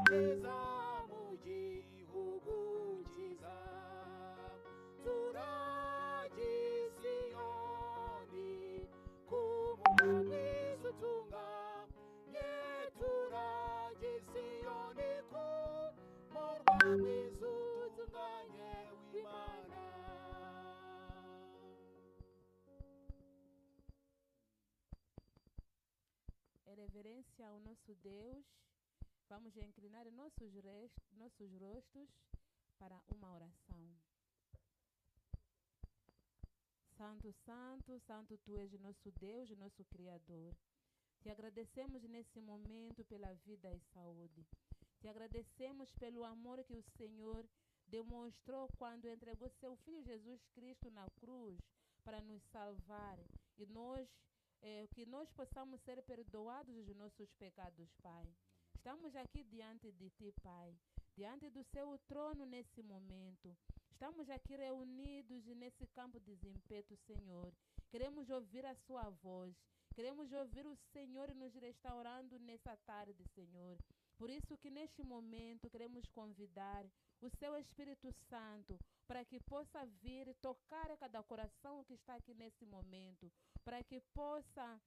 neza mu gihugu cyiza turagisiyoni ku murwa mwiza utunganye turagisiyoni ku murwa mwiza utunganye w'Imana. Reverência ao nosso Deus, vamos inclinar nossos rostos para uma oração. Santo, Santo, Santo, Tu és nosso Deus, nosso Criador. Te agradecemos nesse momento pela vida e saúde. Te agradecemos pelo amor que o Senhor demonstrou quando entregou seu Filho Jesus Cristo na cruz para nos salvar e que nós possamos ser perdoados dos nossos pecados, Pai. Estamos aqui diante de Ti, Pai, diante do Seu trono nesse momento. Estamos aqui reunidos nesse campo de desempenho, Senhor. Queremos ouvir a Sua voz. Queremos ouvir o Senhor nos restaurando nessa tarde, Senhor. Por isso que neste momento queremos convidar o Seu Espírito Santo para que possa vir tocar cada coração que está aqui nesse momento, para que possa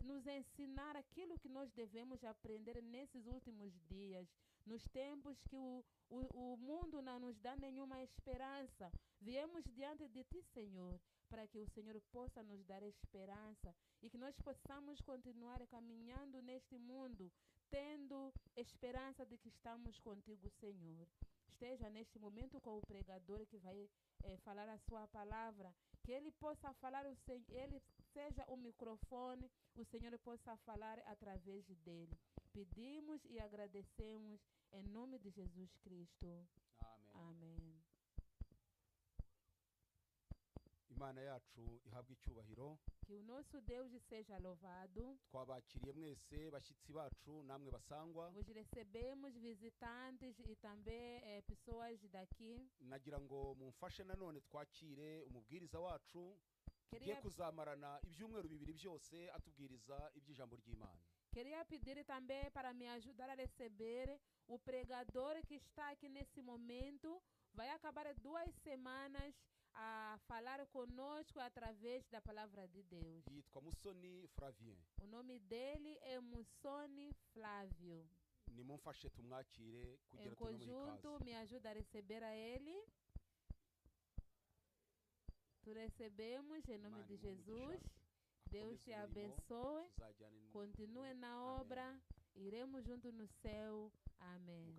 nos ensinar aquilo que nós devemos aprender nesses últimos dias, nos tempos que o mundo não nos dá nenhuma esperança. Viemos diante de Ti, Senhor, para que o Senhor possa nos dar esperança e que nós possamos continuar caminhando neste mundo, tendo esperança de que estamos contigo, Senhor. Esteja neste momento com o pregador que vai falar a sua palavra, que ele possa falar, ele seja o microfone, o Senhor possa falar através dele. Pedimos e agradecemos em nome de Jesus Cristo. Amen. Amém. Imana yacu ihabwe icyubahiro. Que o nosso Deus seja louvado. Twabakiriye mwese bashyitsi bacu namwe basangwa. Vos recebemos visitantes e também pessoas daqui. Nagira ngo mumfashe nanone twakire umubwiriza wacu tugiye kuzamarana ibyumweru bibiri byose atubwiriza iby'ijambo ry'Imana. Queria pedir também para me ajudar a receber o pregador que está aqui nesse momento. Vai acabar 2 semanas a falar conosco através da palavra de Deus. Yitwa Musoni Flavien. O nome dele é Musoni Flávio. Nimumfashe tumwakire kugira em conjunto, me ajuda a receber a ele. Tu recebemos em nome de Jesus. Deus te abençoe. Continue na obra. Iremos junto no céu. Amém.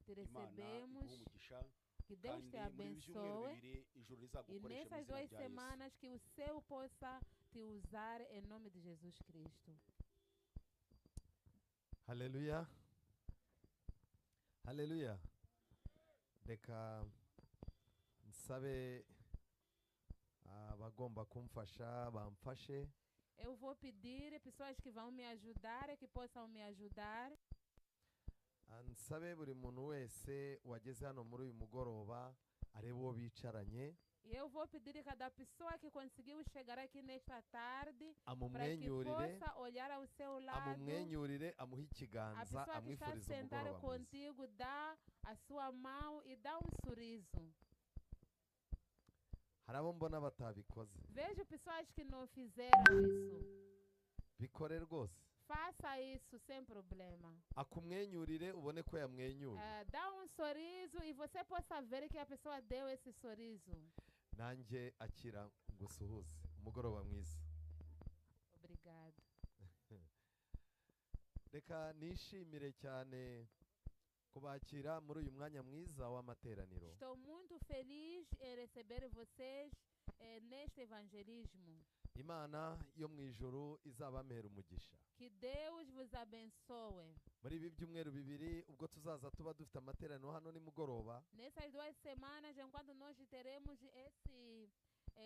Te recebemos. Que Deus te abençoe. E nessas 2 semanas que o céu possa te usar em nome de Jesus Cristo. Haleluya. Haleluya. Reka nsabe abagomba kumfasha bamfashe. Eu vou pedir pessoas que vão me ajudar, que possam me ajudar. Nsabe buri muntu wese wageze hano muri uyu mugoroba arebe uwo bicaranye. E eu vou pedir a cada pessoa que conseguiu chegar aqui nesta tarde para que possa olhar ao seu lado. Amumwenyurire, amuhe A ikiganza, pessoa que está amwifurize sentada umugoroba mwiza. contigo, dá a sua mão e dá sorriso. Hari abo mbona batabikoze. Vejo pessoas que não fizeram isso. Bikore rwose. Faça isso sem problema. Akumwenyurire ubone ko yamwenyura. Dá sorriso e você possa ver que a pessoa deu esse sorriso. Nanjye akira ngusuhuze. Umugoroba mwiza. Obrigado. Reka nishimire cyane kubakira muri uyu mwanya mwiza w'amateraniro. Estou muito feliz em receber vocês neste evangelismo. Imana yo mu ijuru izabamera umugisha. Que Deus vos abençoe. Muri ibi byumweru bibiri ubwo tuzaza tuba dufite amateraniro hano nimugoroba. Nessas 2 semanas, enquanto nós teremos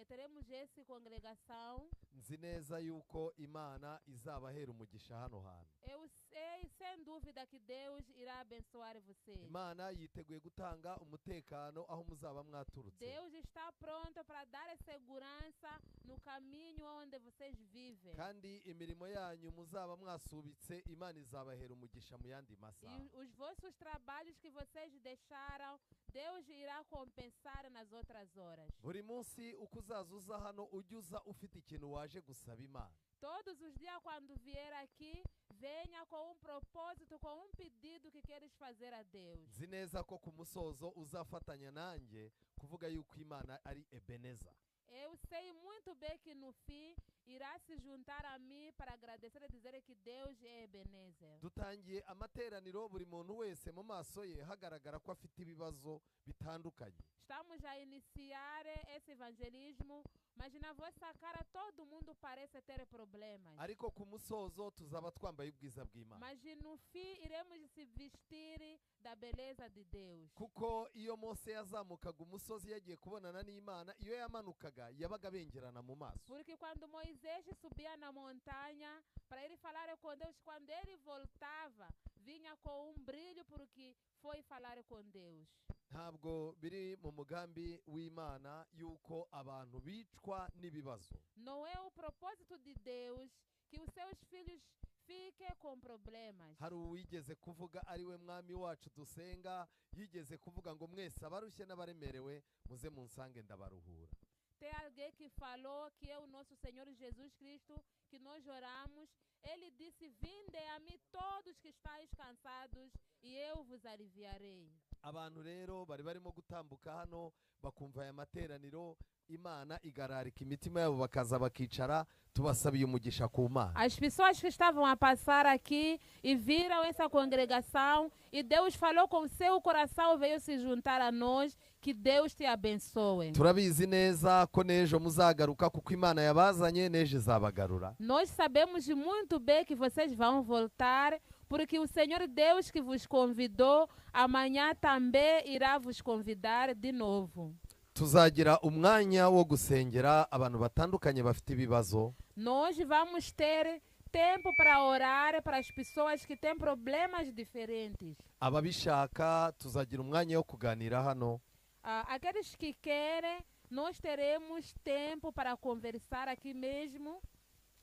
Teremos essa congregação. nzi neza yuko imana izabahera umugisha hano hantu. Eu sei, sem dúvida, que Deus irá abençoar você. Imana yiteguye gutanga umutekano aho muzaba mwaturutse. Deus está pronto para dar segurança no caminho onde vocês vivem. kandi imirimo yanyu muzaba mwasubitse imana izabahera umugisha mu yandi masaha. E os vossos trabalhos que vocês deixaram, Deus irá compensar nas outras horas. buri munsi uko uzaza uza hano ujye uza ufite ikintu waje gusaba imana. Todos os dias, quando vier aqui, venha com propósito, com pedido que queres fazer a Deus. nzi neza ko ku musozo uzafatanya nanjye kuvuga yuko imana ari Ebeneza. Eu sei muito bem que no fim irá se juntar a mim para agradecer e dizer que Deus é Ebenezer. dutangiye amateraniro buri muntu wese mu maso ye hagaragara ko afite ibibazo bitandukanye. Estamos a iniciar esse evangelismo, mas na vossa cara todo mundo parece ter problemas. ariko ku musozo tuzaba twambaye ubwiza bw'imana. Mas no fim iremos se vestir da beleza de Deus. kuko iyo Mose yazamukaga umusozi yagiye kubonana n'Imana, iyo yamanukaga yabaga bengerana mu maso. Porque quando Moisés subia na montanha para ele falar com Deus, quando ele voltava, vinha com brilho porque foi falar com Deus. ntabwo biri mu mugambi w'Imana yuko abantu bicwa n'ibibazo. Não é o propósito de Deus que os seus filhos fiquem com problemas. hari uwigeze kuvuga ari we mwami wacu dusenga, yigeze kuvuga ngo mwese abarushye n'abaremerewe muze munsange ndabaruhura. Tem alguém que falou que é o nosso Senhor Jesus Cristo, que nós oramos. Ele disse: vinde a mim todos que estáis cansados e eu vos aliviarei. abantu rero bari barimo gutambuka hano bakumva aya materaniro, Imana igararika imitima yabo bakaza bakicara, tubasabiye umugisha ku Mana. As pessoas que estavam a passar aqui e viram essa congregação e Deus falou com seu coração, veio se juntar a nós, que Deus te abençoe. turabizi neza ko n'ejo muzagaruka kuko Imana yabazanye n'ejo izabagarura. Nós sabemos muito bem que vocês vão voltar, porque o Senhor Deus que vos convidou, amanhã também irá vos convidar de novo. tuzagira umwanya wo gusengera abantu batandukanye bafite ibibazo. Nós vamos ter tempo para orar para as pessoas que têm problemas diferentes. ababishaka tuzagira umwanya wo kuganira hano. Aqueles que querem, nós teremos tempo para conversar aqui mesmo.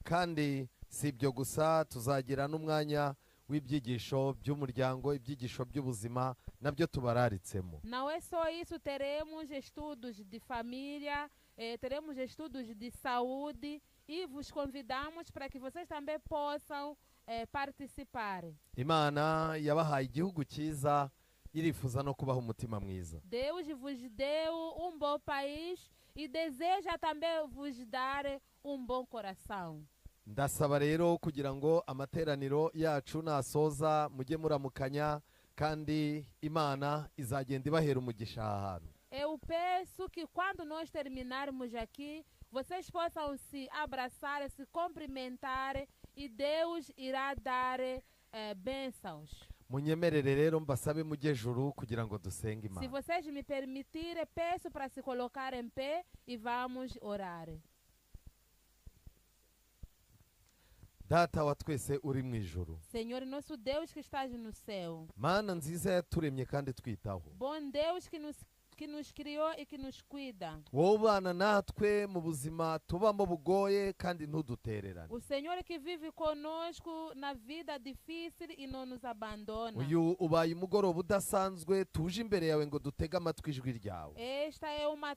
kandi si ibyo gusa, tuzagira n'umwanya w'ibyigisho by'umuryango, ibyigisho by'ubuzima nabyo tubararitsemo. Não é só isso, teremos estudos de família, teremos estudos de saúde e vos convidamos para que vocês também possam participar. Imana yabahaye igihugu cyiza, irifuza no kubaha umutima mwiza. Deus vos deu bom país e deseja também vos dar bom coração. ndasaba rero kugira ngo amateraniro yacu nasoza mujye muramukanya, kandi Imana izagenda ibahera umugisha aha hantu. Eu peço que quando nós terminarmos aqui, vocês possam se abraçar, se cumprimentar e Deus irá dar bênçãos. munyemerere rero mbasabe mujye juru kugira ngo dusenge Se Imana. vocês me permitirem, peço para se colocar em pé e vamos orar. Data wa twese uri mu ijuru, Senhor nosso Deus que estás no céu, Mana nziza yaturemye kandi twitaho, bom Deus que nos criou e que nos cuida. wowe ubana natwe mu buzima tubamo bugoye kandi ntudutererane. O Senhor que vive conosco na vida difícil e não nos abandona. uyu ubaye umugoroba udasanzwe tuje imbere yawe ngo dutege amatwi ijwi ryawe. Esta é uma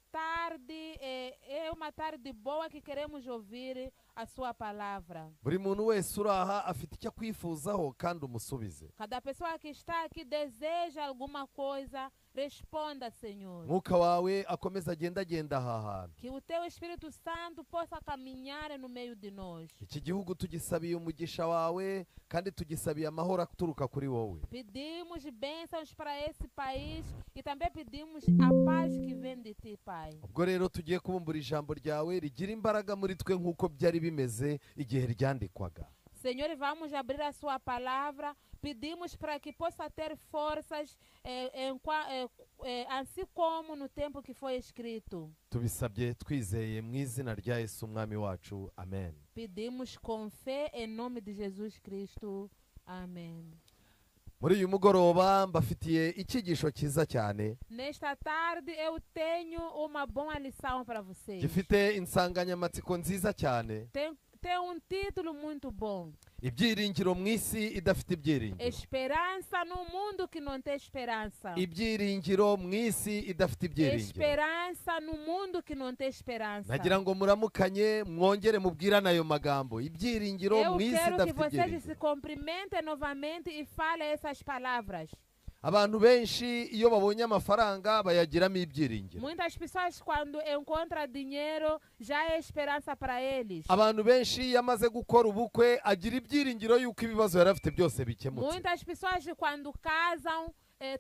tarde boa que queremos ouvir a sua palavra. buri muntu wese uri aha afite icyo akwifuzaho kandi umusubize. Cada pessoa que está aqui deseja alguma coisa, responda, Senhor. mwuka wawe akomeza agenda aha hantu. Que o teu Espírito Santo possa caminhar no meio de nós. iki gihugu tugisabiye umugisha wawe kandi tugisabiye amahoro aturuka kuri wowe. Pedimos bênçãos para esse país e também pedimos a paz que vem de ti, Pai. ubwo rero tugiye kubumbura ijambo ryawe rigira imbaraga muri twe nk'uko byari bimeze igihe ryandikwaga. Senhor, vamos abrir a sua palavra. Pedimos para que possa ter forças, assim como no tempo que foi escrito. tubisabye twizeye mu izina rya Yesu umwami wacu, amen. Pedimos com fé em nome de Jesus Cristo. Amém. Muri uyu mugoroba mbafitiye icyigisho cyiza cyane Nesta tarde eu tenho uma boa lição para vocês. gifite insanganyamatsiko nziza cyane, Tem um título muito bom. ibyiringiro mu isi idafite ibyiringiro. Esperança no mundo que não tem esperança. Ibyiringiro mu isi idafite ibyiringiro. Esperança no mundo que não tem esperança. Nagira ngo muramukanye mwongere mubwirane ayo magambo, ibyiringiro Eu mu isi quero que idafite vocês se ibyiringiro. cumprimentem novamente e falem essas palavras. Abantu benshi iyo babonye amafaranga bayagiramo ibyiringiro. Muitas pessoas, quando encontram dinheiro, já é esperança para eles. Abantu benshi iyo amaze gukora ubukwe agira ibyiringiro yuko ibibazo yari afite byose bikemutse. Muitas pessoas, quando casam,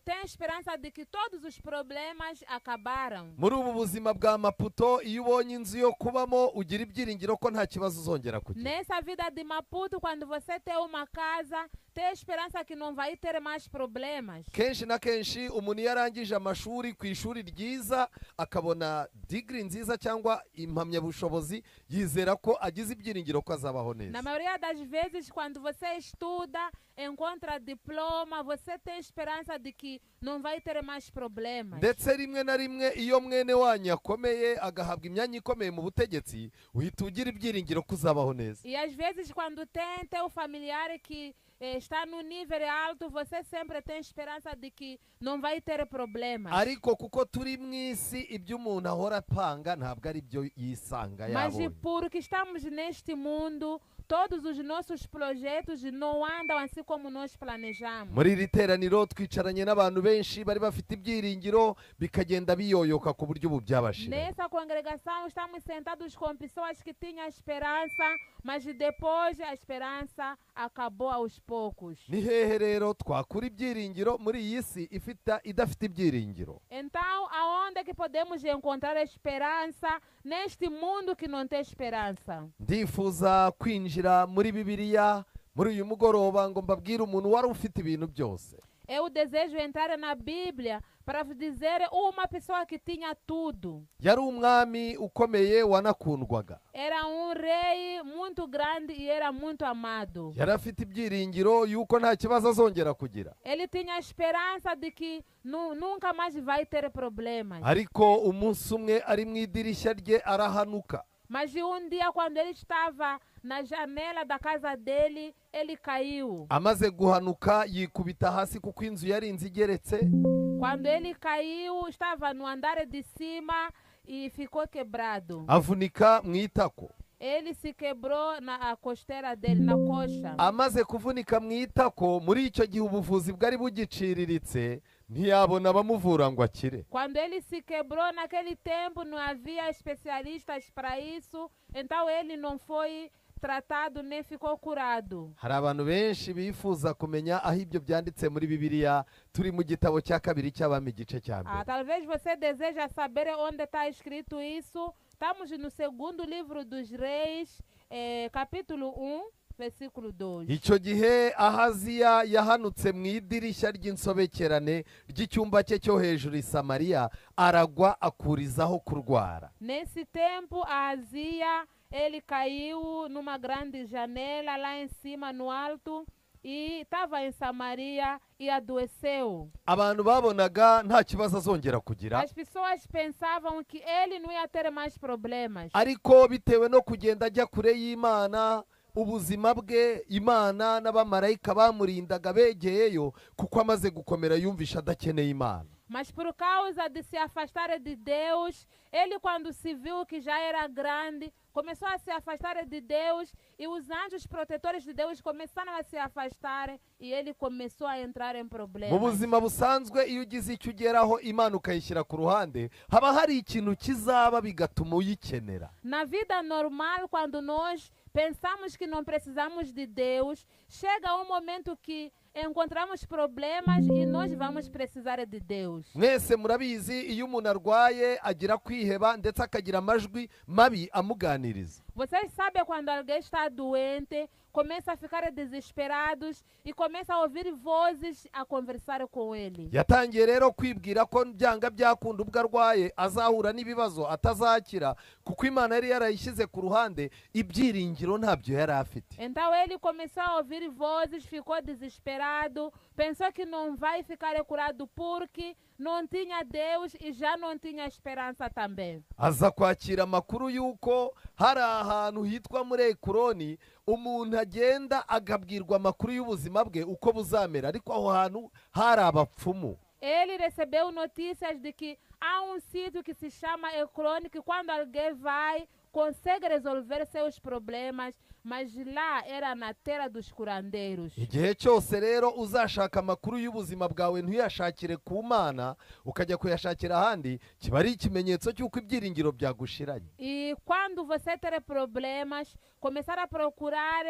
têm esperança de que todos os problemas acabaram. Muri ubu buzima bwa Maputo, iyo ubonye inzu yo kubamo ugira ibyiringiro ko nta kibazo uzongera kugira. Nessa vida de Maputo, quando você tem uma casa, tem esperança que não vai ter mais problemas. Kenshi na kenshi umuntu iyo arangije amashuri ku ishuri ryiza akabona degree nziza cyangwa impamyabushobozi, yizera ko agize ibyiringiro ko azabaho neza. Na maioria das vezes, quando você estuda, encontra diploma, você tem esperança de que não vai ter mais problemas. Ndetse rimwe na rimwe iyo mwene wanyu akomeye agahabwa imyanya ikomeye mu butegetsi, uhita ugira ibyiringiro ko uzabaho neza. E às vezes, quando tem teu familiar que está no nível alto, você sempre tem esperança de que não vai ter problemas. Ariko kuko turi mu isi, ibyo umuntu ahora apanga ntabwo ari byo yisanga Mas yabonye. porque estamos neste mundo, todos os nossos projetos não andam assim como nós planejamos. Muri iri teraniro twicaranye n'abantu benshi bari bafite ibyiringiro bikagenda biyoyoka ku buryo ubu byabashira. Nessa congregação estamos sentados com pessoas que tinham esperança, mas depois a esperança acabou aos poucos. Ni hehe rero twakura ibyiringiro muri iyi si idafite ibyiringiro? Então, aonde é que podemos encontrar esperança neste mundo que não tem esperança? Ndifuza kwinjira muri Bibiliya muri uyu mugoroba ngo mbabwire umuntu wari ufite ibintu byose. Eu desejo entrar na Bíblia para vos dizer uma pessoa que tinha tudo. Yari umwami ukomeye wanakundwaga. Era rei muito grande e era muito amado. Yari afite ibyiringiro yuko nta kibazo azongera kugira. Ele tinha esperança de que nunca mais vai ter problemas. Ariko umunsi umwe ari mu idirishya rye arahanuka. Mas dia, quando ele estava na janela da casa dele, ele caiu. Amaze guhanuka yikubita hasi kuko inzu yari inzu igeretse. Quando ele caiu, estava no andar de cima e ficou quebrado. Avunika mu itako. Ele se quebrou na costeira dele, na coxa. Amaze kuvunika mu itako, muri icyo gihe ubuvuzi bwari bugiciriritse, ntiyabona abamuvura ngo akire. Quando ele se quebrou, naquele tempo não havia especialistas para isso, então ele não foi tratado nem ficou curado. Hari abantu benshi bifuza kumenya aho ibyo byanditse muri Bibiliya. Turi mu gitabo cya kabiri cy'Abami igice cya mbere. Talvez você deseja saber onde está escrito isso. Estamos no segundo livro dos Reis, capítulo 1, versículo 2. Icyo gihe Ahaziya yahanutse mu idirishya ry'insobekerane ry'icyumba cye cyo hejuru i Samariya, aragwa akurizaho kurwara. Nesse tempo, Ahaziya, ele caiu numa grande janela lá em cima, no alto, e estava em Samaria e adoeceu. Abantu babonaga nta kibazo azongera kugira. As pessoas pensavam que ele não ia ter mais problemas. Ariko bitewe no kugenda ajya kure y'Imana, ubuzima bwe Imana n'abamarayika bamurindaga begeyeyo, kuko amaze gukomera yumvisha adakeneye Imana. Mas por causa de se afastar de Deus, ele, quando se viu que já era grande, começou a se afastar de Deus, e os anjos protetores de Deus começaram a se afastar, e ele começou a entrar em Mu problemas. buzima busanzwe iyo ugize icyo ugeraho Imana ukayishyira ku ruhande, haba hari ikintu kizaba bigatuma uyikenera. Na vida normal, quando nós pensamos que não precisamos de Deus, chega um momento que encontramos problemas e nós vamos precisar de Deus. Mwese murabizi iyo umuntu arwaye agira kwiheba ndetse akagira amajwi mabi amuganiriza. Vocês sabem quando alguém está doente, começa a ficar desesperados e começa a ouvir vozes a conversar com ele. yatangiye rero kwibwira ko byanga byakunda ubwo arwaye azahura n'ibibazo atazakira kuko imana yari yarayishyize ku ruhande, ibyiringiro ntabyo yari afite. Então ele começou a ouvir vozes, ficou desesperado, pensou que não vai ficar curado porque não tinha Deus e já não tinha esperança também. Aza kwakira amakuru y'uko hari ahantu hitwa muri Ekuroni umuntu agenda agabwirwa amakuru y'ubuzima bwe uko buzamera, ariko aho hantu hari abapfumu. Ele recebeu notícias de que há um sítio que se chama Ecrone, que quando alguém vai, consegue resolver seus problemas, mas lá era na terra dos curandeiros. Igihe cyose rero uzashaka amakuru y'ubuzima bwawe ntuyashakire ku Mana, ukajya kuyashakira ahandi, kiba ari ikimenyetso cy'uko ibyiringiro byagushiranye. E quando você ter problemas, começar a procurar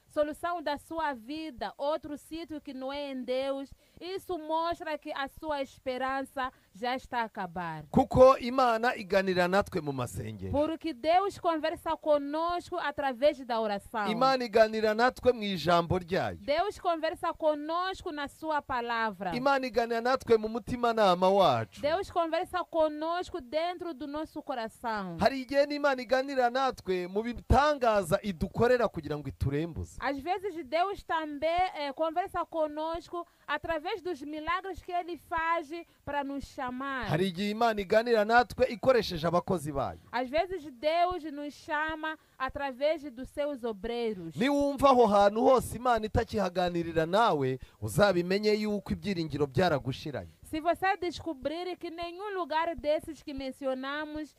solução da sua vida, outro sítio que não é em Deus, isso mostra que a sua esperança já está a acabar. Kuko Imana iganira natwe mu masengero. Porque Deus conversa conosco através da oração. Imana iganira natwe mu ijambo ryayo. Deus conversa conosco na sua palavra. Imana iganira natwe mu mutimanama wacu. Deus conversa conosco dentro do nosso coração. Hari igihe n'Imana iganira natwe mu bitangaza idukorera kugira ngo iturembuze. Às vezes Deus também conversa conosco através dos milagres que Ele faz para nos chamar. Hari igihe Imana iganira natwe ikoresheje abakozi bayo. Às vezes Deus nos chama através dos seus obreiros. Niwumva aho hantu hose Imana itakihaganirira nawe, uzabimenye yuko ibyiringiro byaragushiranye. Se você descobrir que nenhum lugar desses que mencionamos,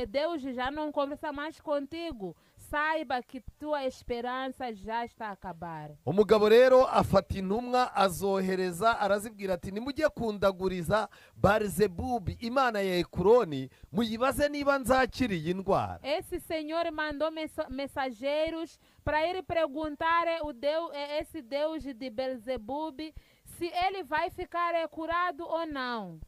Deus já não conversa mais contigo, saiba que tua esperança já está a acabar. Umugabo rero afata intumwa azohereza, arazibwira ati nimujye kundaguriza Barizebubi Imana ya Ekuroni, muyibaze niba nzakira iyi ndwara. Esse senhor mandou mensageiros para ir perguntar esse Deus de Belzebub se ele vai ficar curado ou não.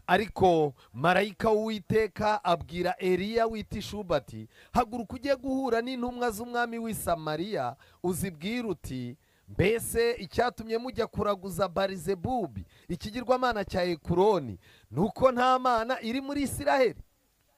Ariko marayika w'Uwiteka abwira Eliya w'Itishuba ati haguruka ujye guhura n'intumwa z'umwami w'i Samariya uzibwira uti mbese icyatumye mujya kuraguza Barizebubi ikigirwamana cya Ekuroni nuko nta mana iri muri Isiraheli.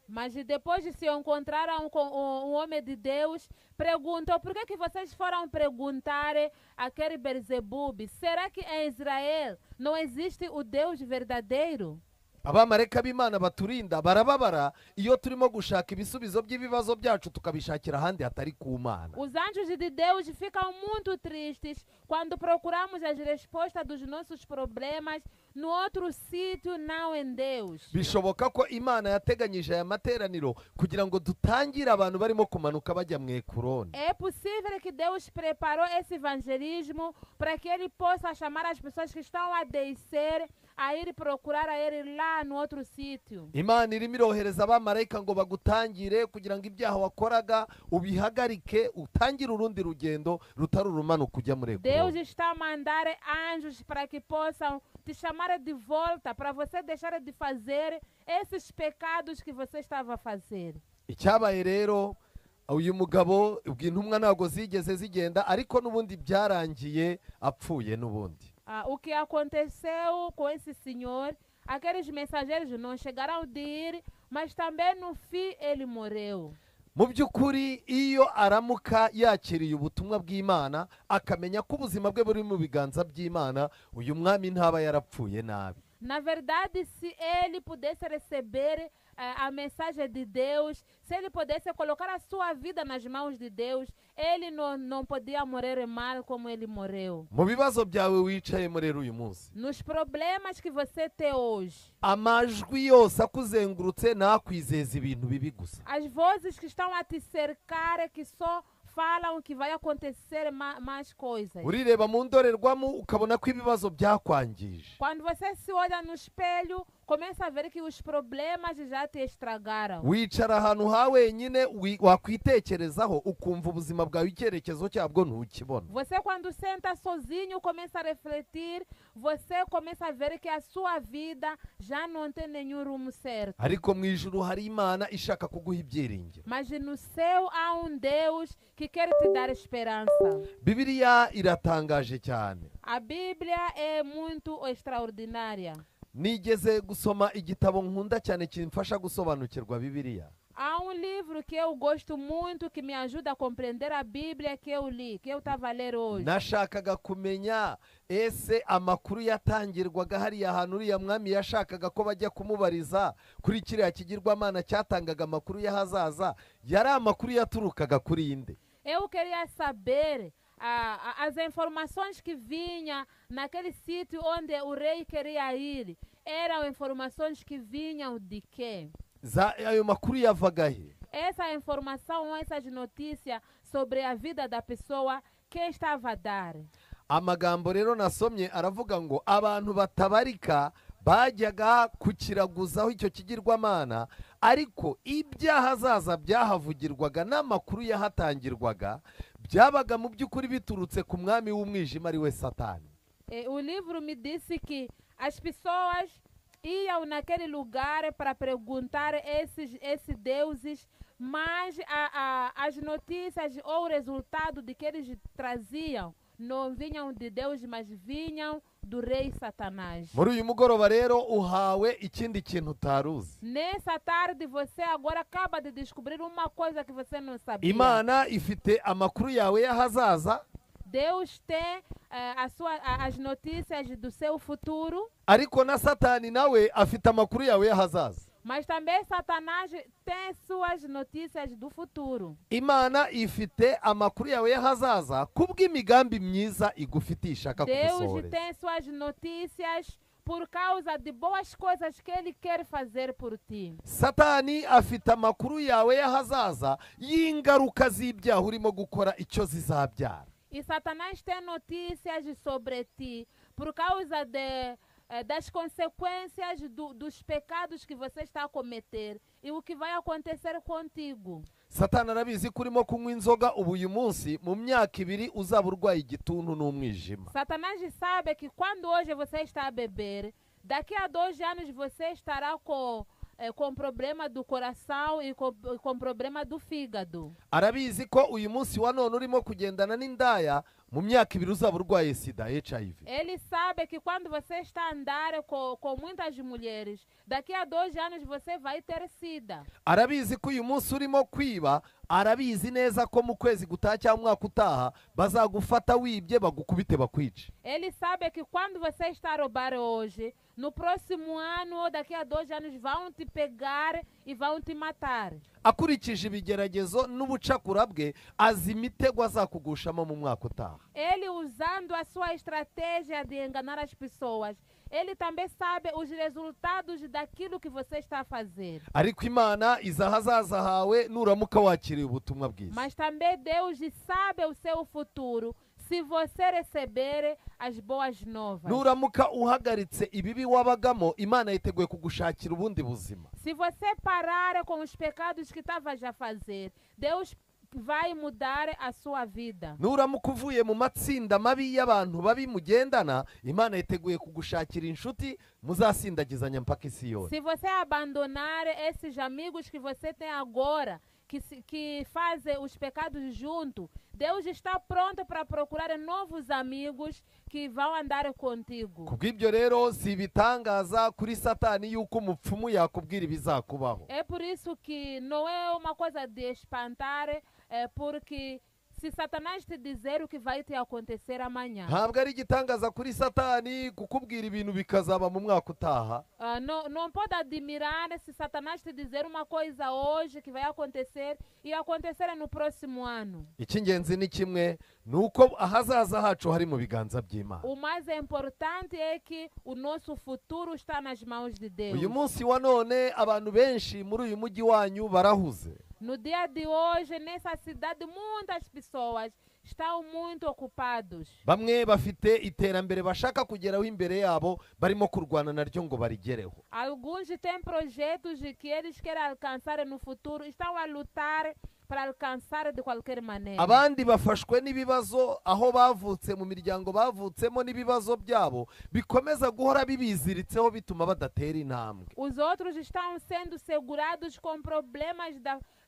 Mas depois de se encontraram com um homem de Deus, perguntou: por que vocês foram perguntar aquele Beelzebub? Será que em Israel não existe o Deus verdadeiro? Abamarayika b'Imana baturinda barababara iyo turimo gushaka ibisubizo by'ibibazo byacu tukabishakira ahandi hatari ku Mana. Os anjos de Deus ficam muito tristes quando procuramos as respostas dos nossos problemas no outro sítio, não em Deus. Bishoboka ko Imana yateganyije aya materaniro kugira ngo dutangire abantu barimo kumanuka bajya mu Ekuroni. É possível que Deus preparou esse evangelismo para que Ele possa chamar as pessoas que estão a descer a ir procurar a Ele lá no outro sítio. Imana irimo irohereza abamarayika ngo bagutangire kugira ngo ibyaha wakoraga ubihagarike, utangire urundi rugendo rutari urumanuka ujya muri Deus Ekuroni. está a mandar anjos para que possam te chamar de volta, para você deixar de fazer esses pecados que você estava a fazer. Icyabaye rero uyu mugabo ubw'intumwa ntabwo zigeze zigenda, ariko n'ubundi byarangiye apfuye n'ubundi. O que aconteceu com esse senhor, aqueles mensageiros não chegaram de ir, mas também no fim ele morreu. Mu by'ukuri iyo aramuka yakiriye ubutumwa bw'Imana akamenya ko ubuzima bwe buri mu biganza by'Imana, uyu mwami ntaba yarapfuye nabi. Na verdade, se ele pudesse receber a mensagem de Deus, se ele pudesse colocar a sua vida nas mãos de Deus, ele não podia morrer mal como ele morreu. Mu bibazo byawe wicayemo rero uyu munsi, Nos problemas que você tem hoje, amajwi yose akuzengurutse nakwizeza ibintu bibi gusa. as vozes que estão a te cercar, que só falam que vai acontecer mais coisas. Urireba mu ndorerwamo ukabona ko ibibazo byakwangije. Quando você se olha no espelho, começa a ver que os problemas já te estragaram. wicara ahantu ha wenyine wakwitekerezaho ukumva ubuzima bwawe icyerekezo cyabwo ntukibona. Você, quando senta sozinho, começa a refletir, você começa a ver que a sua vida já não tem nenhum rumo certo. ariko mu ijuru hari Imana ishaka kuguha ibyiringiro. Mas no céu há Deus que quer te dar esperança. Bibiliya iratangaje cyane. A Bíblia é muito extraordinária. Nigeze gusoma igitabo nkunda cyane kimfasha gusobanukirwa Bibiliya. Há livro que eu gosto muito, que me ajuda a compreender a Bíblia, que eu li, que eu estava a ler hoje. Nashakaga kumenya ese amakuru yatangirwaga hariya hantu uriya mwami yashakaga ko bajya kumubariza kuri kiriya kigirwamana cyatangaga amakuru y'ahazaza, yari amakuru yaturukaga kuri inde? Eu queria saber as informações que vinham naquele sítio onde o rei queria ir. Eram informações que vinham de quê? Ayo makuru yavaga he? Essa informação, essas notícias sobre a vida da pessoa, quem estava a dar? Amagambo rero nasomye aravuga ngo abantu batabarika bajyaga kukiraguzaho icyo kigirwamana, ariko ibyahazaza byahavugirwaga n'amakuru yahatangirwaga byabaga mu by'ukuri biturutse ku mwami w'umwijima ari we Satani. O livro me disse que as pessoas iam naquele lugar para perguntar esses deuses, mas as notícias ou o resultado de que eles traziam não vinham de Deus, mas vinham do rei Satanás. Muri uyu mugoroba rero uhawe ikindi kintu utaruzi. Nessa tarde você agora acaba de descobrir uma coisa que você não sabia. Imana ifite amakuru yawe y'ahazaza. Deus tem as notícias do seu futuro. Ariko na Satani nawe afite amakuru yawe y'ahazaza. Mas também Satanás tem suas notícias do futuro. Imana ifite amakuru yawe y'ahazaza kubw'imigambi myiza igufitiye ishaka Deus kugusohoreza. tem suas notícias por causa de boas coisas que ele quer fazer por ti. Satani afite amakuru yawe y'ahazaza y'ingaruka z'ibyaha urimo gukora icyo zizabyara. E Satanás tem notícias sobre ti por causa das consequências dos pecados que você está a cometer e o que vai acontecer contigo. Satani arabizi ko urimo kunywa inzoga ubu uyu munsi, mu myaka 2 uzaba urwaye igituntu n'umwijima. Satanás sabe que quando hoje você está a beber, daqui a 2 anos você estará com problema do coração e com problema do fígado. Arabizi ko uyu munsi wa none urimo kugendana n'indaya, mu myaka 2 uzaba urwaye sida, HIV. Ele sabe que quando você está a andar com muitas mulheres, daqui a 2 anos você vai ter sida. Arabizi ko uyu munsi urimo kwiba, arabizi neza ko mu kwezi gutaha cyangwa umwaka utaha bazagufata wibye bagukubite bakwice. Ele sabe que quando você está a roubar hoje, no próximo ano ou daqui a 2 anos vão te pegar e vão te matar. Akurikije ibigeragezo n'ubucakura bwe, azi imitego azakugushamo mu mwaka utaha. Ele, usando a sua estratégia de enganar as pessoas, ele também sabe os resultados daquilo que você está a fazer. Ariko Imana izi ahazaza hawe nuramuka wakiriye ubutumwa bwiza. Mas também Deus sabe o seu futuro se você receber as boas novas. Nuramuka uhagaritse ibibi wabagamo, Imana yiteguye kugushakira ubundi buzima. Se você parar com os pecados que estava já a fazer, Deus vai mudar a sua vida. Nuramuka uvuye mu matsinda mabi y'abantu babi mugendana, Imana yiteguye kugushakira inshuti muzasindagizanya mpaka isi yose. Se você abandonar esses amigos que você tem agora, que fazem os pecados junto, Deus está pronto para procurar novos amigos que vão andar contigo. Kubw'ibyo rero si bitangaza kuri Satani yuko umupfumu yakubwira ibizakubaho. É por isso que não é uma coisa de espantar, porque se Satanás te dizer o que vai te acontecer amanhã, Ntabwo ari igitangaza kuri Satani kukubwira ibintu bikazaba mu mwaka utaha. não pode admirar se Satanás te dizer uma coisa hoje que vai acontecer e acontecer no próximo ano. Icy'ingenzi ni kimwe, nuko ahazaza hacu hari mu biganza by'Imana. O mais importante é que o nosso futuro está nas mãos de Deus. Uyu munsi wa none abantu benshi muri uyu mujyi wanyu barahuze. No dia de hoje, nessa cidade, muitas pessoas estão muito ocupados. bamwe bafite iterambere bashaka kugeraho imbere yabo barimo kurwana naryo ngo barigereho. Alguns têm projetos que eles querem alcançar no futuro, estão a lutar para alcançar de qualquer maneira. Abandi bafashwe n'ibibazo aho bavutse mu miryango bavutsemo n'ibibazo byabo bikomeza guhora bibiziritseho bituma badatera intambwe. Os outros estão sendo segurados com problemas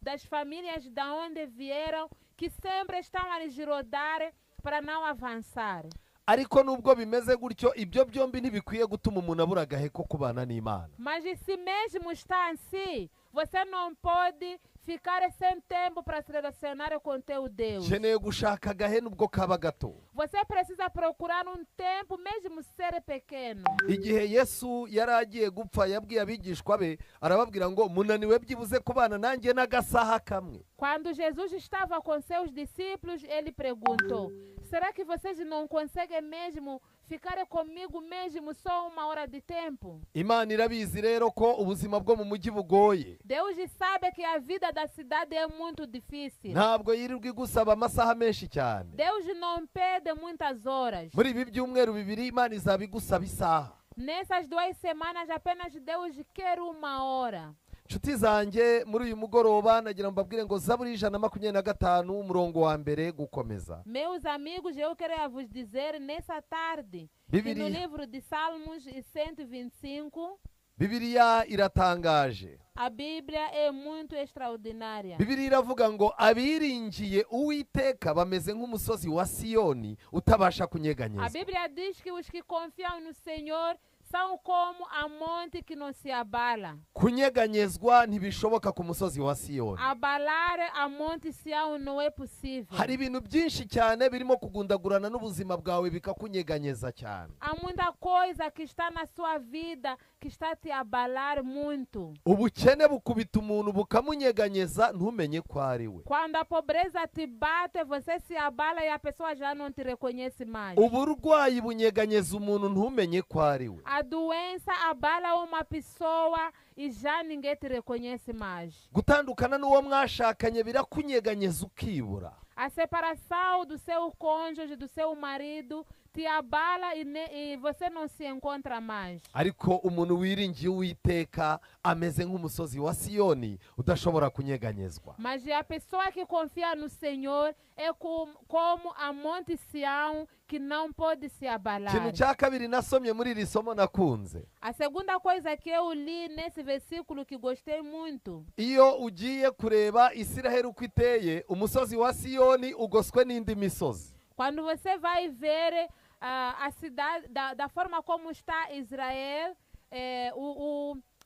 das famílias da onde vieram, que sempre estão a lhes rodar para não avançar. Ariko nubwo bimeze gutyo ibyo byombi ntibikwiye gutuma umuntu abura agahe ko kubana n'Imana. Mas se mesmo está assim, você não pode ficar sem tempo para se relacionar com teu Deus. Ukeneye gushaka agahe nubwo kaba gato. Você precisa procurar tempo, mesmo ser pequeno. Igihe Yesu yari agiye gupfa yabwiye abigishwa be arababwira ngo munaniwe byibuze kubana nanjye n'agasaha kamwe. Quando Jesus estava com seus discípulos, ele perguntou: será que vocês não conseguem mesmo ficar comigo mesmo só 1 hora de tempo? Imana irabizi rero ko ubuzima bwo mu mujyi bugoye. Deus sabe que a vida da cidade é muito difícil. Ntabwo yirirwa igusaba amasaha menshi cyane. Deus não pede muitas horas. Muri ibi byumweru bibiri Imana izaba igusaba isaha. Nessas 2 semanas apenas Deus quer 1 hora. Nshuti zanjye muri uyu mugoroba nagira mbabwire ngo Zaburi 125 umurongo wa mbere gukomeza. Meus amigos, eu quero vos dizer nessa tarde que no livro de Salmos 125 Bibiliya iratangaje. a Bíblia é muito extraordinária. Bibiliya iravuga ngo abiringiye Uwiteka bameze nk'umusozi wa Siyoni utabasha A kunyeganyezwa. Bíblia diz que os que confiam no Senhor são como a monte que não se abala. Kunyeganyezwa ntibishoboka ku musozi wa Siyoni. Abalar a monte Sião não é possível. Hari ibintu byinshi cyane birimo kugundagurana n'ubuzima bwawe bikakunyeganyeza cyane. Há muita coisa que está na sua vida que está te abalar muito. Ubukene bukubita umuntu bukamunyeganyeza ntumenye ko ari we. Quando a pobreza te bate, você se abala e a pessoa já não te reconhece mais. Uburwayi bunyeganyeza umuntu ntumenye ko ari we. A doença abala uma pessoa e já ninguém te reconhece mais. Gutandukana n'uwo mwashakanye birakunyeganyeza ukibura. A separação do seu cônjuge, do seu marido, te abala e você não se encontra mais. Ariko umuntu wiringiye Uwiteka ameze nk'umusozi wa Siyoni udashobora kunyeganyezwa. Mas a pessoa que confia no Senhor é como a monte Sião que não pode se abalar. Ikintu cya kabiri nasomye muri iri somo nakunze. A segunda coisa que eu li nesse versículo que gostei muito. Iyo ugiye kureba Isiraheli uko iteye, umusozi wa Siyoni ugoswe n'indi misozi. Quando você vai ver a cidade, da forma como está Israel,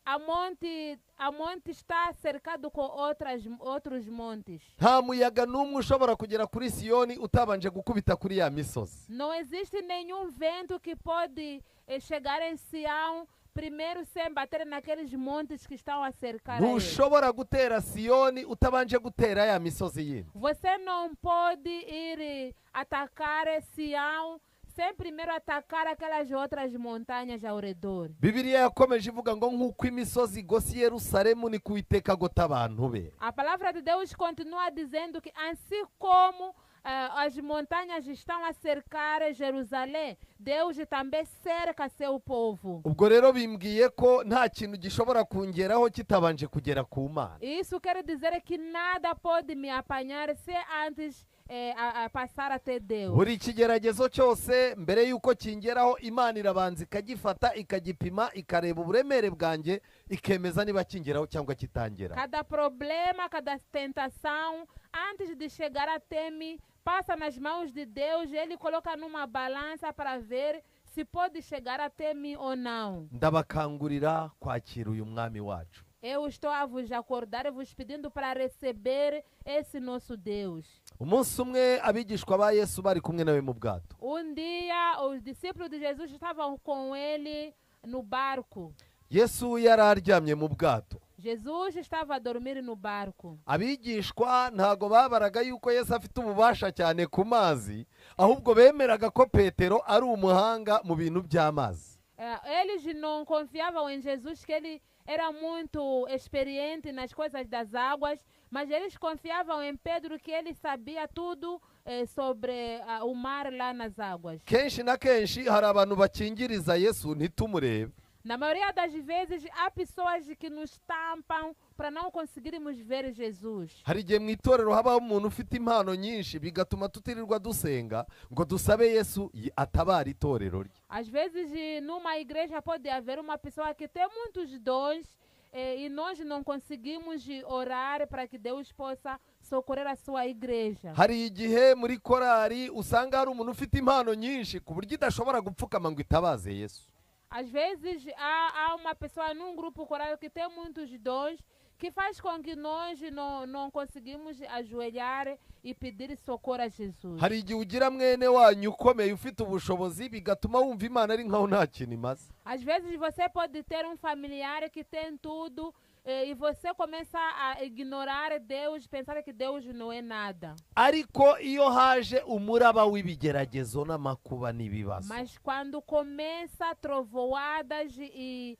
a monte está cercado com outros montes. Nta muyaga n'umwe ushobora kugera kuri Siyoni utabanje gukubita kuri ya misozi. Não existe nenhum vento que pode chegar em Sião primeiro sem bater naqueles montes que estão a cercar ele. Ntushobora gutera Siyoni utabanje gutera ya misozi yindi. Você não pode ir atacar Sião sem primeiro atacar aquelas outras montanhas ao redor. Bibiliya yakomeje ivuga ngo nk'uko imisozi igose Yerusalemu ni Uwiteka agota abantu be. A palavra de Deus continua dizendo que assim como as montanhas estão a cercar Jerusalém, Deus também cerca seu povo. Ubwo rero bimbwiye ko nta kintu gishobora kungeraho kitabanje kugera ku Mana. Isso quer dizer que nada pode me apanhar se antes a passar até Deus. Buri kigeragezo cyose mbere yuko kingeraho Imana irabanza ikagifata ikagipima ikareba uburemere bwanjye ikemeza niba kingeraho cyangwa kitangera. Cada problema, cada tentação, antes de chegar até mim, passa nas mãos de Deus, Ele coloca numa balança para ver se pode chegar até mim ou não. Ndabakangurira kwakira uyu mwami wacu. Eu estou a vos acordar, vos pedindo para receber esse nosso Deus. Umunsi umwe abigishwa ba Yesu bari kumwe nawe mu bwato. Dia, os discípulos de Jesus estavam com ele no barco. Yesu yari aryamye mu bwato. Jesus estava a dormir no barco. Abigishwa ntago babaraga yuko Yesu afite ububasha cyane ku mazi, ahubwo bemeraga ko Petero ari umuhanga mu bintu by'amazi. Eles não confiavam em Jesus que ele era muito experiente nas coisas das águas, mas eles confiavam em Pedro que ele sabia tudo sobre o mar lá nas águas. kenshi na kenshi hari abantu bakingiriza yesu ntitumurebe. Na maioria das vezes, há pessoas que nos tampam para não conseguirmos ver Jesus. hari igihe mu itorero habaho umuntu ufite impano nyinshi bigatuma tutirirwa dusenga ngo dusabe yesu atabara itorero rye. Às vezes, numa igreja pode haver uma pessoa que tem muitos dons e nós não conseguimos orar para que Deus possa socorrer a sua igreja. hari igihe muri korari usanga hari umuntu ufite impano nyinshi ku buryo idashobora gupfukama ngo itabaze yesu. Às vezes, há uma pessoa num grupo coral que tem muitos dons que faz com que nós não conseguimos ajoelhar e pedir socorro a Jesus. hari igihe ugira mwene wanyu ukomeye ufite ubushobozi bigatuma wumva imana ari nkaho nta kintu imaze. Às vezes você pode ter um familiar que tem tudo e você começa a ignorar Deus, pensar que Deus não é nada. ariko iyo haje umuraba w'ibigeragezo n'amakuba n'ibibazo, Mas quando começa trovoadas e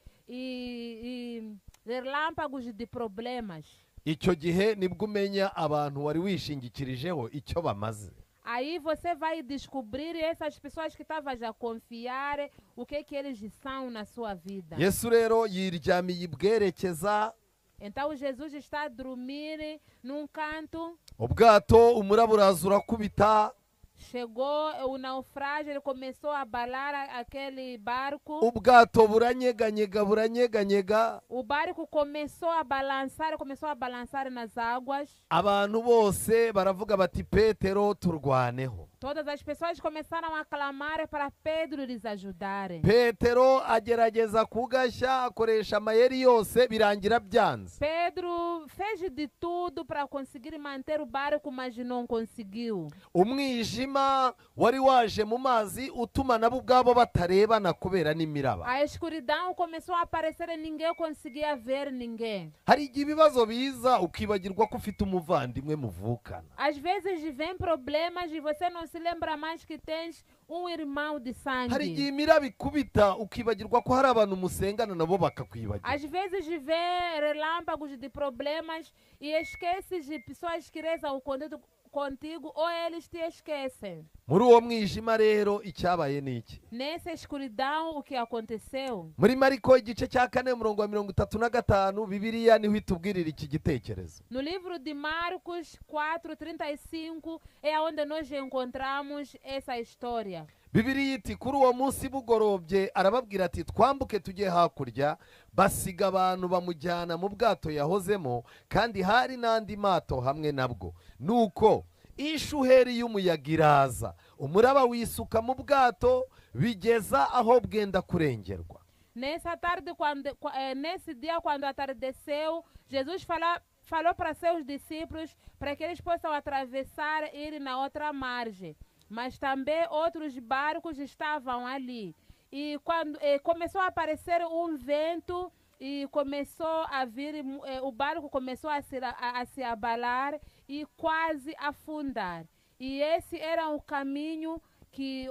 relâmpagos de problemas, icyo gihe nibwo umenya abantu wari wishingikirijeho icyo bamaze. aí você vai descobrir essas pessoas que estavam a confiar, o que eles são na sua vida. yesu rero yiryamiye ibwerekeza, Então Jesus está a dormir num canto. ubwato umuraba uraza urakubita, Chegou o naufrágio, ele começou a abalar aquele barco. ubwato buranyeganyega, O barco começou a balançar nas águas. abantu bose baravuga bati petero turwaneho. Todas as pessoas começaram a clamar para Pedro lhes ajudar. petero agerageza kugashya akoresha amayeri yose birangira byanze. Pedro fez de tudo para conseguir manter o barco, mas não conseguiu. umwijima wari waje mu mazi utuma nabo ubwabo batarebana kubera n'imiraba. A escuridão começou a aparecer e ninguém conseguia ver ninguém. hari igihe ibibazo biza ukibagirwa ko ufite umuvandimwe muvukana. Às vezes vem problemas e você não se lembra mais que tens um irmão de hari igihe sangue. imiraba ikubita ukibagirwa ko hari abantu musengana nabo bakakwibagira. Às vezes vem relâmpagos de problemas e esqueces de pessoas que rezam contigo ou eles te esquecem. muri uwo mwijima rero icyabaye ni iki? Nessa escuridão, o que aconteceu? muri mariko igice cya 4 umurongo wa 35 bibiliya niho itubwirira iki gitekerezo. No livro de Marcos 4:35 é onde nós encontramos essa história. bibiliya iti kuri uwo munsi bugorobye arababwira ati twambuke tujye hakurya, basiga abantu bamujyana mu bwato yahozemo kandi hari n'andi mato hamwe nabwo. nuko ishuheri y'umuyaga iraza, umuraba wisuka mu bwato bigeza aho bwenda kurengerwa. Nessa tarde, nesse dia, quando atardeceu, Jesus falou para seus discípulos para que eles possam atravessar e ir na outra margem. Mas também outros barcos estavam ali. E quando começou a aparecer um vento e começou a vir, o barco começou a se abalar e quase afundar. E esse era o caminho que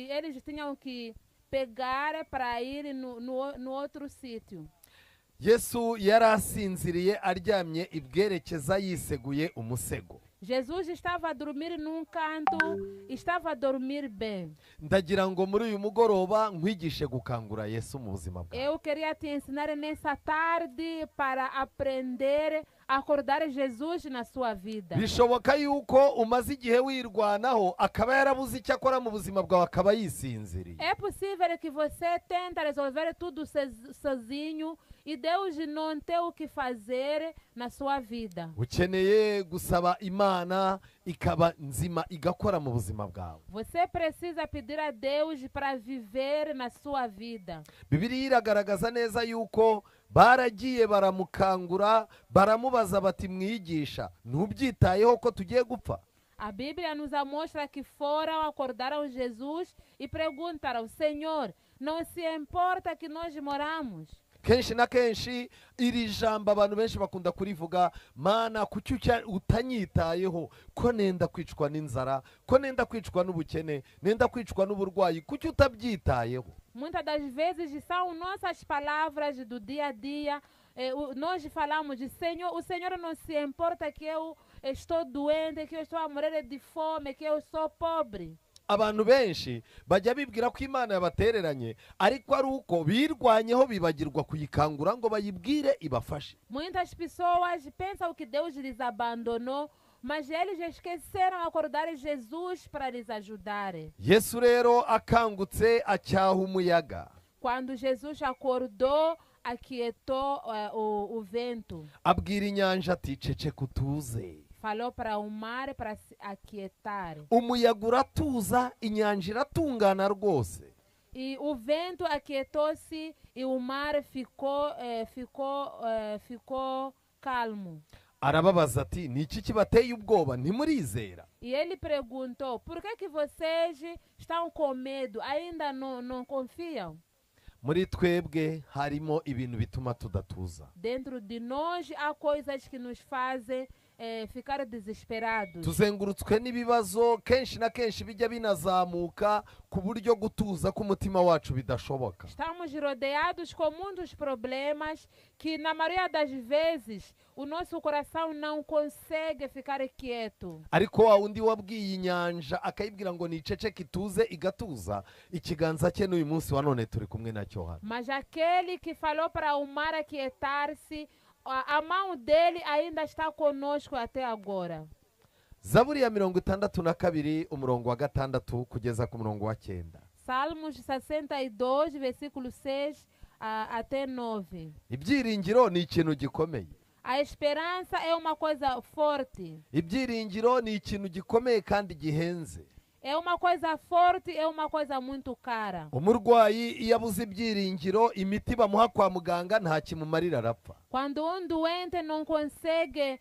eles tinham que pegar para ir no outro sítio. yesu yari asinziriye aryamye ibwerekeza yiseguye umusego. Jesus estava a dormir num canto, estava a dormir bem. ndagira ngo muri uyu mugoroba nkwigishe gukangura yesu mu buzima bwawe. Eu queria te ensinar nessa tarde para aprender a acordar Jesus na sua vida. bishoboka yuko umaze igihe wirwanaho akaba yarabuze icyo akora mu buzima bwawe akaba yisinziriye. É possível que você tenta resolver tudo sozinho e Deus não tem o que fazer na sua vida. ukeneye gusaba imana ikaba nzima igakora mu buzima bwawe. Você precisa pedir a Deus para viver na sua vida. bibiliya iragaragaza neza yuko baragiye baramukangura baramubaza bati mwigisha ntubyitayeho ko tugiye gupfa? A Bíblia nos mostra que foram, acordaram Jesus e perguntaram: Senhor, não se importa que nós moramos? kenshi na kenshi iri jambo abantu benshi bakunda kurivuga, mana kuki utanyitayeho ko nenda kwicwa n'inzara, ko nenda kwicwa n'ubukene, nenda kwicwa n'uburwayi, kuki utabyitayeho? Muitas das vezes são nossas palavras do dia a dia. Nós falamos de Senhor, o Senhor não se importa que eu estou doente, que eu estou a morrer de fome, que eu sou pobre. abantu benshi bajya bibwira ko imana yabatereranye ariko ari uko birwanyeho bibagirwa kuyikangura ngo bayibwire ibafashe. Muitas pessoas pensam que Deus lhes abandonou, mas eles esqueceram de acordar Jesus para lhes ajudar. Yesu rero akangutse acyaha umuyaga, Quando Jesus acordou, aquietou o vento. abwira inyanja ati ceceka utuze. Falou para o mar para se aquietar. Umuyaga uratuza, inyanja iratungana rwose. E o vento aquietou-se e o mar ficou calmo. Arababaza ati ni iki kibateye ubwoba ntimurizera? E ele perguntou, por que vocês estão com medo? Ainda não confiam? Muri twebwe harimo ibintu bituma tudatuza. Dentro de nós há coisas que nos fazem ficar desesperados. Tuzengurutswe n'ibibazo kenshi na kenshi bijya binazamuka ku buryo gutuza k'umutima wacu bidashoboka. Estamos rodeados com muitos problemas que na maioria das vezes o nosso coração não consegue ficar quieto. Ariko wa undi wabwiye inyanja akayibwira ngo niceceke ituze igatuza, ikiganza cye n'uyu munsi wa none turi kumwe nacyo hano. Mas aquele que falou para o mar aquietar-se, a mão dele ainda está conosco até agora. Zaburi ya 62 umurongo wa 6 kugeza ku murongo wa 9. Salmos 62, versículo 6 até 9. Ibyiringiro ni ikintu gikomeye. A esperança é uma coisa forte. Ibyiringiro ni ikintu gikomeye kandi gihenze. É uma coisa forte, é uma coisa muito cara. Umurwayi iyo abuze ibyiringiro, imiti bamuha kwa muganga nta kimumarira arapfa. Quando doente não consegue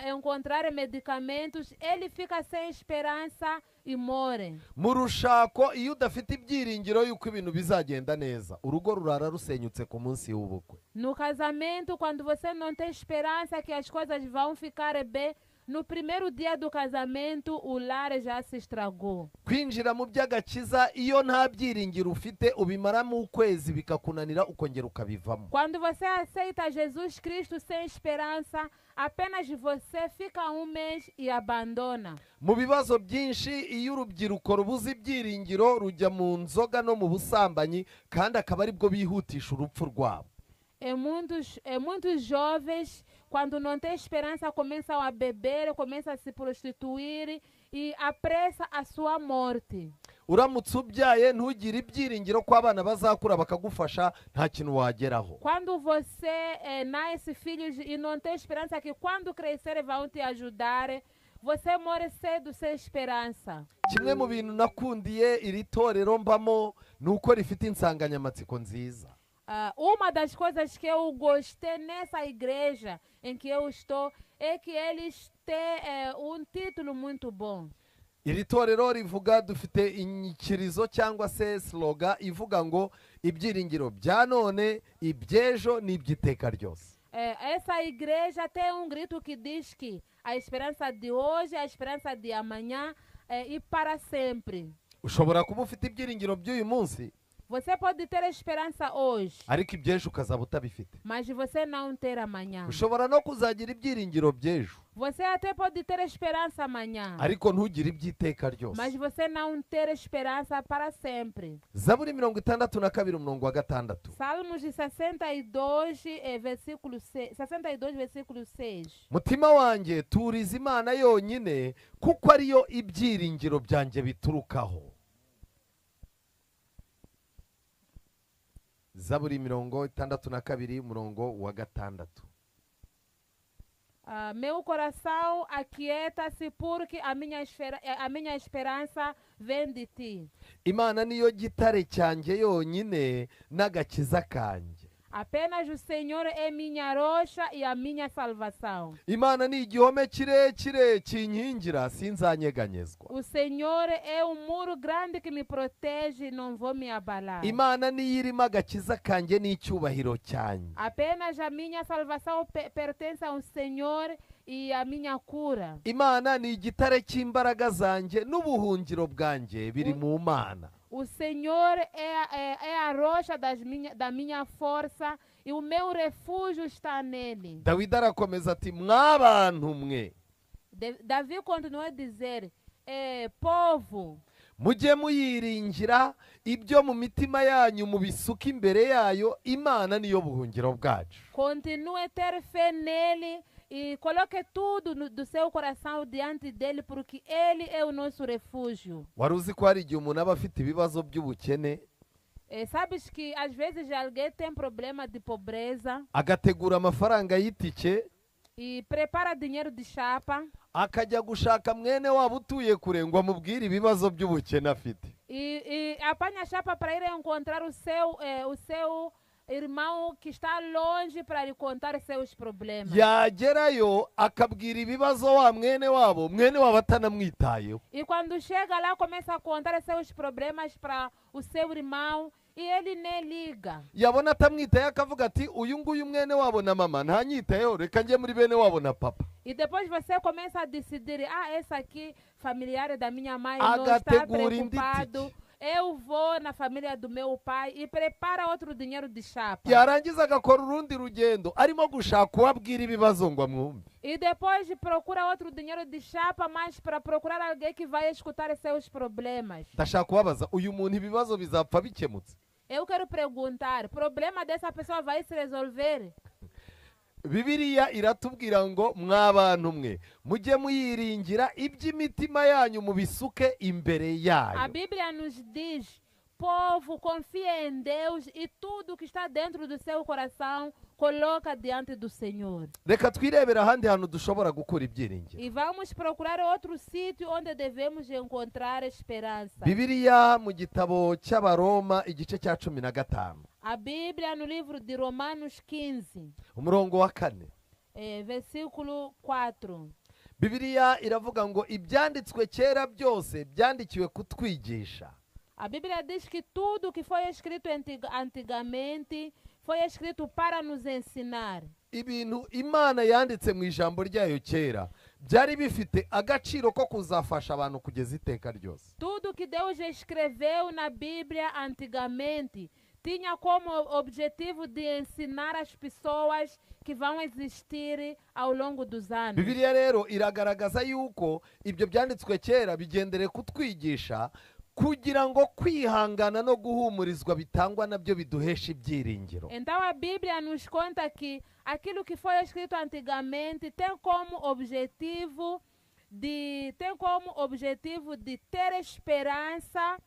encontrar medicamentos, ele fica sem esperança e morre. Mu rushako iyo udafite ibyiringiro yuko ibintu bizagenda neza, urugo rurara rusenyutse ku munsi w'ubukwe. No casamento, quando você não tem esperança que as coisas vão ficar bem, no primeiro dia do casamento, o lar já se estragou. Kwinjira mu by'agakiza iyo nta byiringiro ufite ubimaramo ukwezi bikakunanira ukongera ukabivamo. Quando você aceita Jesus Cristo sem esperança, apenas você fica um mês e abandona. Mu bibazo byinshi iyo urubyiruko rubuze ibyiringiro rujya mu nzoga no mu busambanyi, kandi akaba aribwo bihutisha urupfu rwabo. Muitos jovens, quando não tem esperança, começam a beber, começam a se prostituir e apressa a sua morte. Uramutse ubyaye ntugire ibyiringiro ko abana bazakura bakagufasha, nta kintu wageraho. Quando você nasce filhos e não tem esperança que quando crescer vão te ajudar, você morre cedo sem esperança. Kimwe mu bintu nakundiye iri torero mbamo nuko rifite insanganyamatsiko nziza. Uma das coisas que eu gostei nessa igreja em que eu estou é que eles têm um título muito bom. Iri torero rivuga, dufite inyikirizo cyangwa se slogan ivuga ngo ibyiringiro bya none, iby'ejo n'iby'iteka ryose. Essa igreja tem um grito que diz que a esperança de hoje, a esperança de amanhã e para sempre. Ushobora kuba ufite ibyiringiro by'uyu munsi, Você pode ter esperança hoje, ariko iby'ejo ukazaba utabifite. mas você não ter amanhã. Ushobora no kuzagira ibyiringiro by'ejo, Você até pode ter esperança amanhã, ariko ntugire iby'iteka ryose. mas você não ter esperança para sempre. Zaburi 62 umurongo wa 6. Salmos 62, versículo 6. Mutima wanjye turiza Imana yonyine, kuko ariyo ibyiringiro byanjye biturukaho. Zaburi 62 umurongo wa 6. Meu coração aquieta-se porque a minha esperança vem de ti. Imana niyo gitare cyanjye yonyine n'agakiza kanjye. Apenas o Senhor é minha rocha e a minha salvação. Imana ni igihome kirekire kinkingira sinzanyeganyezwa. O Senhor é um muro grande que me protege e não vou me abalar. Imana niyo irimo agakiza kanjye n'icyubahiro cyanjye. Apenas a minha salvação pertence ao Senhor e a minha cura. Imana ni igitare cy'imbaraga zanjye n'ubuhungiro bwanjye biri mu Mana. O Senhor é a rocha da minha força e o meu refúgio está nele. dawidi arakomeza ati mwabantu mwe Davi continuou a dizer, povo, mujye muyiringira ibyo mu mitima yanyu mubisuka imbere yayo, imana niyo buhungiro bwacu. continue a ter fé nele e coloque tudo do seu coração diante dele, porque ele é o nosso refúgio. wari uzi ko hari igihe umuntu aba afite ibibazo by'ubukene Sabes que às vezes alguém tem problema de pobreza agategura amafaranga y'itike e prepara dinheiro de chapa akajya gushaka mwene wabo utuye kure ngo amubwire ibibazo by'ubukene afite. e apanha a chapa para ir encontrar o seu irmão que está longe para lhe contar seus problemas. yagerayo akabwira ibibazo wa mwene wabo atanamwitayeho. E quando chega lá, começa a contar seus problemas para o seu irmão e ele nem liga. yabona atamwitayeho akavuga ati uyu nguyu mwene wabo na mama ntanyitayeho, reka njye muri bene wabo na papa. E depois você começa a decidir, esse aqui, familiar da minha mãe, não está Agategura preocupado. inditike. Eu vou na família do meu pai e prepara outro dinheiro de chapa. yarangiza agakora urundi rugendo arimo gushaka uwabwira ibibazo ngo amwumve. E depois procura outro dinheiro de chapa, mas para procurar alguém que vai escutar seus problemas. ndashaka kubabaza uyu muntu ibibazo bizapfa bikemutse? Eu quero perguntar, problema dessa pessoa vai se resolver? bibiliya iratubwira ngo mwabantu mwe mujye muyiringira iby'imitima yanyu mubisuke imbere A yayo. Bíblia nos diz, povo, confia em Deus e tudo que está dentro do seu coração, coloca diante do Senhor. reka twirebera ahandi hantu dushobora gukura ibyiringiro. E vamos procurar outro sítio onde devemos encontrar esperança. bibiliya mu gitabo cy'abaroma igice cya 15 A Bíblia no livro de Romanos 15, umurongo wa 4, versículo 4. bibiliya iravuga ngo ibyanditswe kera byose byandikiwe kutwigisha. A Bíblia diz que tudo que foi escrito antigamente foi escrito para nos ensinar. ibintu imana yanditse mu ijambo ryayo kera byari bifite agaciro ko kuzafasha abantu kugeza iteka ryose. Tudo que Deus escreveu na Bíblia antigamente tinha como objetivo de ensinar as pessoas que vão existir ao longo dos anos. bibiliya rero iragaragaza yuko ibyo byanditswe kera bigendere kutwigisha kugira ngo kwihangana no guhumurizwa bitangwa nabyo biduhesha ibyiringiro. Então a Bíblia nos conta que aquilo que foi escrito antigamente tem como objetivo de ter esperança,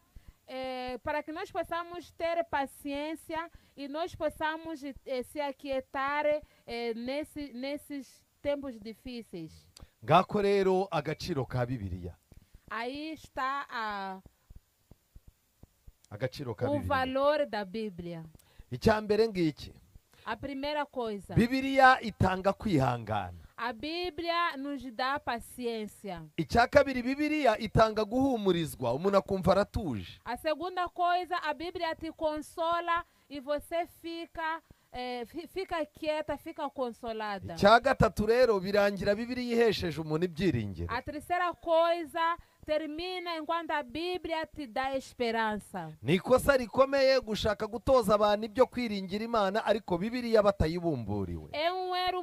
para que nós possamos ter paciência e nós possamos se aquietar nesses tempos difíceis. ngako rero agaciro ka bibiliya. Aí está agaciro ka o bibiliya. valor da Bíblia. icya mbere ngiki, A primeira coisa, bibiliya itanga kwihangana. a Bíblia nos dá paciência. icya kabiri, bibiliya itanga guhumurizwa, umuntu akumva aratuje. A segunda coisa, a Bíblia te consola e você fica quieta, fica consolada. icya gatatu rero, birangira bibiliya ihesheje umuntu ibyiringiro. A terceira coisa, termina enquanto a Bíblia te dá esperança. ni ikosa rikomeye gushaka gutoza abantu ibyo kwiringira imana ariko bibiliya batayibumburiwe. É um erro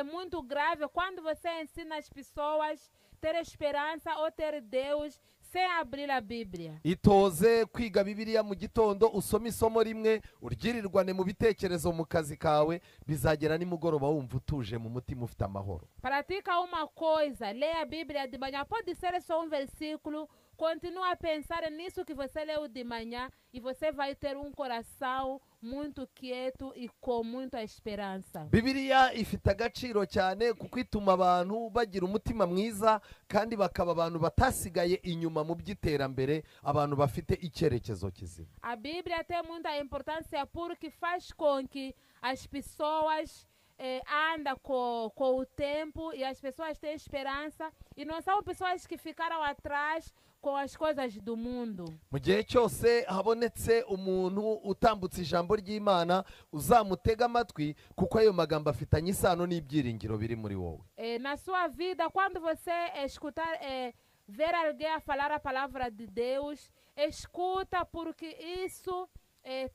muito grave quando você ensina as pessoas ter esperança ou ter Deus sem abrir a Bíblia. itoze kwiga bibiliya mu gitondo, usome isomo rimwe, uryirirwane mu bitekerezo mu kazi kawe, bizagera nimugoroba wumva utuje mu mutima ufite amahoro. Pratica uma coisa, leia a Bíblia de manhã, pode ser só um versículo, continua a pensar nisso que você leu de manhã e você vai ter um coração muito quieto e com muita esperança. bibiliya ifite agaciro cyane kuko ituma abantu bagira umutima mwiza kandi bakaba abantu batasigaye inyuma mu by'iterambere, abantu bafite icyerekezo kizima. A Bíblia tem muita importância porque faz com que as pessoas andam com o tempo e as pessoas têm esperança e não são pessoas que ficaram atrás com as coisas do mundo. mu gihe cyose habonetse umuntu utambutse ijambo ry'imana, uzamutega amatwi kuko ayo magambo afitanye isano n'ibyiringiro biri muri wowe. Na sua vida, quando você escutar, ver alguém a falar a palavra de Deus, escuta, porque isso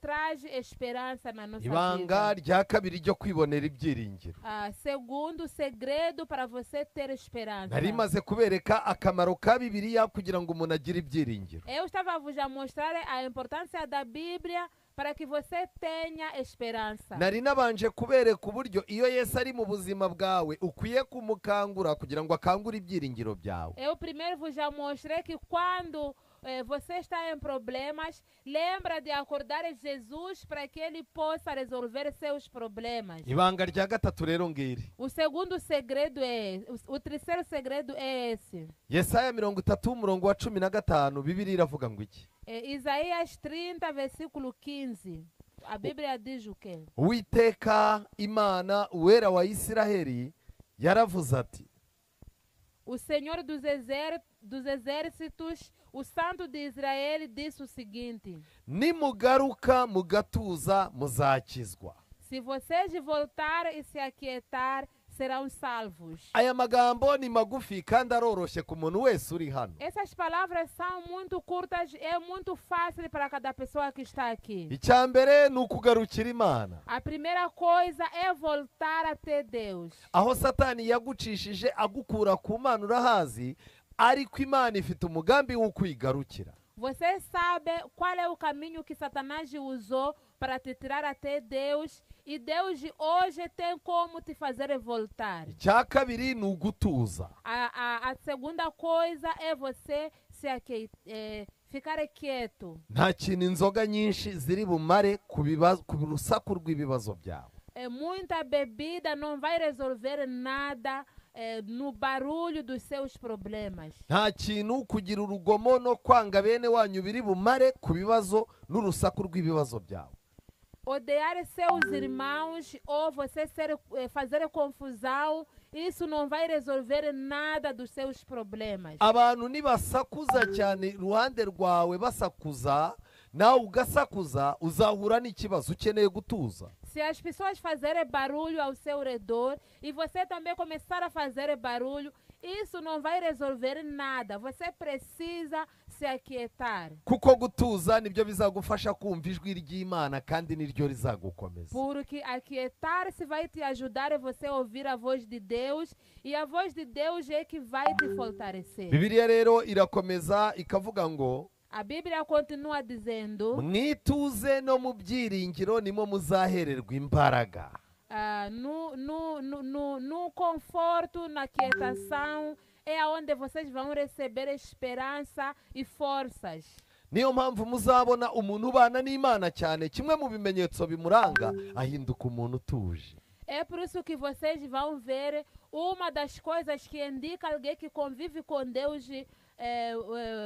traz esperança na nossa ibanga vida. rya kabiri ryo kwibonera ibyiringiro. Segundo segredo para você ter esperança. nari maze kubereka akamaro ka bibiliya kugira ngo umuntu agire ibyiringiro. Eu estava a vos mostrar a importância da Bíblia para que você tenha esperança. nari nabanje kubereka uburyo iyo Yesu ari mu buzima bwawe ukwiye kumukangura kugira ngo akangure ibyiringiro byawe. Eu primeiro vos já mostrei que quando você está em problemas, lembra de acordar Jesus para que ele possa resolver seus problemas. ibanga rya gatatu rero ngiri. O segundo segredo o terceiro segredo é esse. Yesaya 30 umurongo wa 15 Bibiliya iravuga ngo iki? Isaías 30, versículo 15. A Bíblia diz o quê? Uwiteka Imana uwera wa Isiraheli yaravuze ati, O Senhor dos exércitos, o Santo de Israel, disse o seguinte: nimugaruka mugatuza muzakizwa. se vocês voltarem e se aquietar, serão salvos. Aya magambo ni magufi kandi aroroshye ku muntu wese uri hano. Essas palavras são muito curtas, é muito fácil para cada pessoa que está aqui. Icya mbere ni ukugarukira Imana. A primeira coisa é voltar até Deus. Aho Satani yagucishije agukura ku Mana urahazi, ariko Imana ifite umugambi wo kwigarukira. Você sabe qual é o caminho que Satanás usou para te tirar até Deus, e Deus hoje tem como te fazer voltar. Icya kabiri ni ugutuza. A segunda coisa é você ficar quieto. Nta kintu inzoga nyinshi ziri bumare ku rusaku rw'ibibazo byawe. Muita bebida não vai resolver nada no barulho dos seus problemas. Nta kintu kugira urugomo no kwanga bene wanyu biri bumare ku bibazo n'urusaku rw'ibibazo byawe. Odiar seus irmãos ou você fazer confusão, isso não vai resolver nada dos seus problemas. Abantu nibasakuza cyane iruhande rwawe basakuza, nawe ugasakuza, uzahura n'ikibazo, ukeneye gutuza. Se as pessoas fazerem barulho ao seu redor e você também começar a fazer barulho, isso não vai resolver nada. Você precisa se aquietar. Kuko gutuza nibyo bizagufasha kumva ijwi ry'Imana kandi niryo rizagukomeza. Porque aquietar-se vai te ajudar a você ouvir a voz de Deus, e a voz de Deus é que vai te fortalecer. Bibiliya rero irakomeza ikavuga ngo, A Bíblia continua dizendo: mwituze no mu byiringiro nimo muzahererwa imbaraga. no conforto, na quietação, é onde vocês vão receber esperança e forças. Niyo mpamvu muzabona umuntu ubana n'Imana cyane, kimwe mu bimenyetso bimuranga ahinduka umuntu utuje. É por isso que vocês vão ver uma das coisas que indica alguém que convive com Deus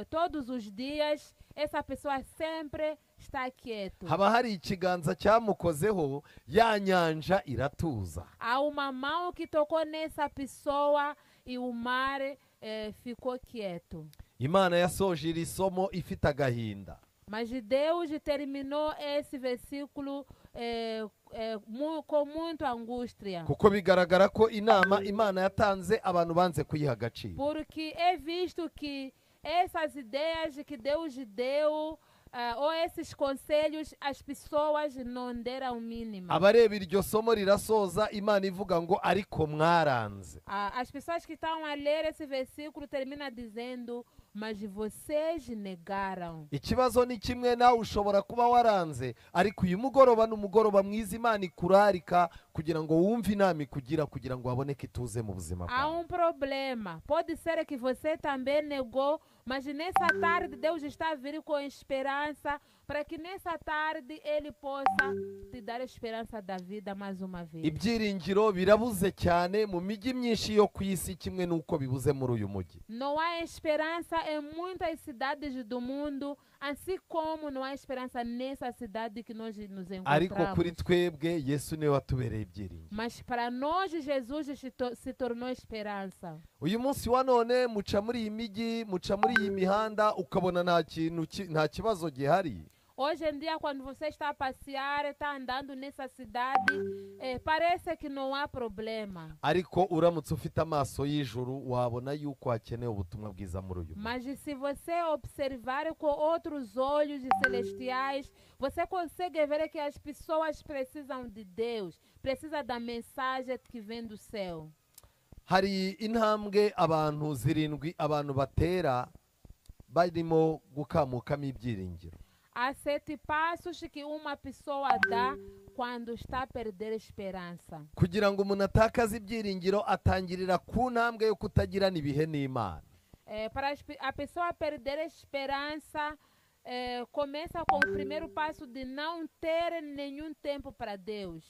todos os dias. Essa pessoa sempre está quieto. Haba hari ikiganza cyamukozeho, ya nyanja iratuza. Há uma mão que tocou nessa pessoa e o mar ficou quieto. Imana yasoje iri somo ifite agahinda. Mas Deus terminou esse versículo com muita angústia. Kuko bigaragara ko inama Imana yatanze abantu banze kuyiha agaciro. Porque é visto que essas ideias que Deus deu, ou esses conselhos, as pessoas não deram o mínimo. Abareba iryo somo rirasoza, Imana ivuga ngo ariko mwaranze. As pessoas que estão a ler esse versículo termina dizendo: mas vocês negaram. Ikibazo ni kimwe, nawe ushobora kuba waranze, ariko uyu mugoroba n'umugoroba mwiza Imana ikurarika kugira ngo wumve inama ikugira kugira ngo haboneke ituze mu buzima Há bwawe. problema. Pode ser que você também negou, mas nessa tarde Deus está a vir com esperança, para que nessa tarde Ele possa te dar a esperança da vida mais uma vez. Ibyiringiro birabuze cyane mu mijyi myinshi yo ku isi, kimwe n'uko bibuze muri uyu mujyi. Não há esperança em muitas cidades do mundo, assim como não há esperança nessa cidade que nós nos Ariko encontramos. kuri twebwe Yesu niwe watubereye ibyiringiro. Mas para nós Jesus se tornou esperança. Uyu munsi wa none muca muri iyi mijyi, muca muri iyi mihanda, ukabona nta kibazo gihari. Hoje em dia, quando você está a passear, está andando nessa cidade, parece que não há problema. ariko uramutse ufite amaso y'ijuru wabona yuko hakenewe ubutumwa bwiza muri uyu mugi. Mas se você observar com outros olhos celestiais, você consegue ver que as pessoas precisam de Deus, precisam da mensagem que vem do céu. Hari intambwe abantu zirindwi abantu batera barimo gukamukamo ibyiringiro. Há 7 passos que uma pessoa dá quando está a perder a esperança. Kugira ngo umuntu atakaze ibyiringiro atangirira ku ntambwe yo kutagirana ibihe n'Imana. Para a pessoa perder a esperança, começa com o primeiro passo de não ter nenhum tempo para Deus.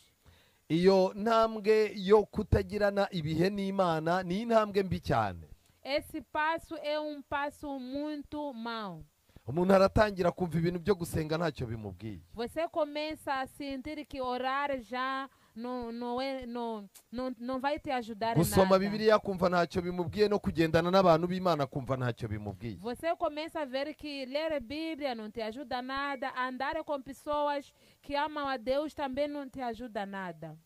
Iyo ntambwe yo kutagirana ibihe n'Imana ni intambwe mbi cyane. Esse passo é passo muito mau. Umuntu aratangira kumva ibintu byo gusenga ntacyo bimubwiye. Você começa a sentir que orar já não vai te ajudar Gusoma nada. Bibiliya kumva ntacyo bimubwiye no kugendana n'abantu b'Imana kumva ntacyo bimubwiye. Você começa a ver que ler a Bíblia não te ajuda nada, andar com pessoas que amam a Deus também não te ajuda nada.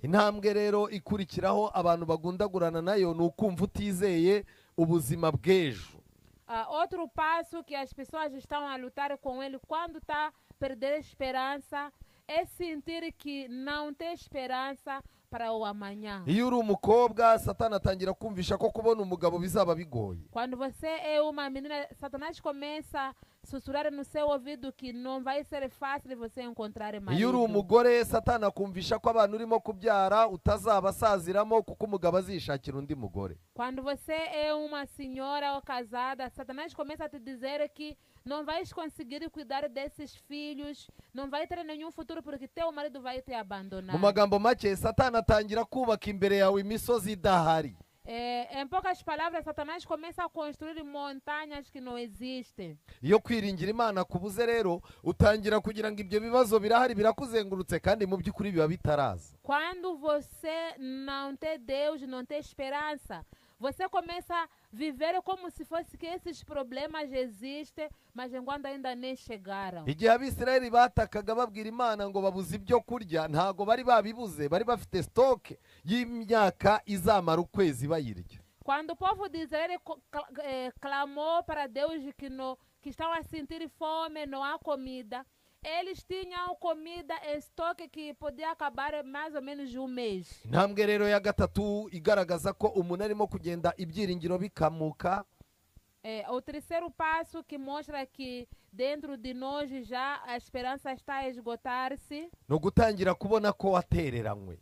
Intambwe rero ikurikiraho abantu bagundagurana nayo ni ukumva utizeye ubuzima bw'ejo. Outro passo que as pessoas estão a lutar com ele quando está a perder a esperança é sentir que não tem esperança para o amanhã. Iyo uri umukobwa Satani atangira kumvisha ko kubona umugabo bizaba bigoye. Quando você é uma menina, Satanás começa a sussurrar no seu ouvido que não vai ser fácil você encontrar marido. Iyo uri umugore Satani akumvisha ko abantu urimo kubyara utazabasaziramo kuko umugabo azishakira undi mugore. Quando você é uma senhora ou casada, Satanás começa a te dizer que não vais conseguir cuidar desses filhos, não vai ter nenhum futuro porque teu marido vai te abandonar. Mu magambo make Satani atangira kubaka imbere yawe imisozi idahari. Em poucas palavras, Satanás começa a construir montanhas que não existem. Iyo kwiringira Imana kubuze rero utangira kugira ngo ibyo bibazo birahari birakuzengurutse kandi mu by'ukuri biba bitaraza. Quando você não tem Deus, não tem esperança, você começa a viver como se fosse que esses problemas existem, mas enquanto ainda nem chegaram. Igihe Abisirayeli batakaga babwira Imana ngo babuze ibyo kurya ntago bari babibuze, bari bafite stock y'imyaka izamara ukwezi bayirya. Quando o povo de Israel clamou para Deus que estão a sentir fome, não há comida, eles tinham comida em estoque que podia acabar mais ou menos um mês. Intambwe rero ya gatatu igaragaza ko umuntu arimo kugenda ibyiringiro bikamuka. O terceiro passo que mostra que dentro de nós já a esperança está a esgotar-se. No gutangira kubona ko watereranywe.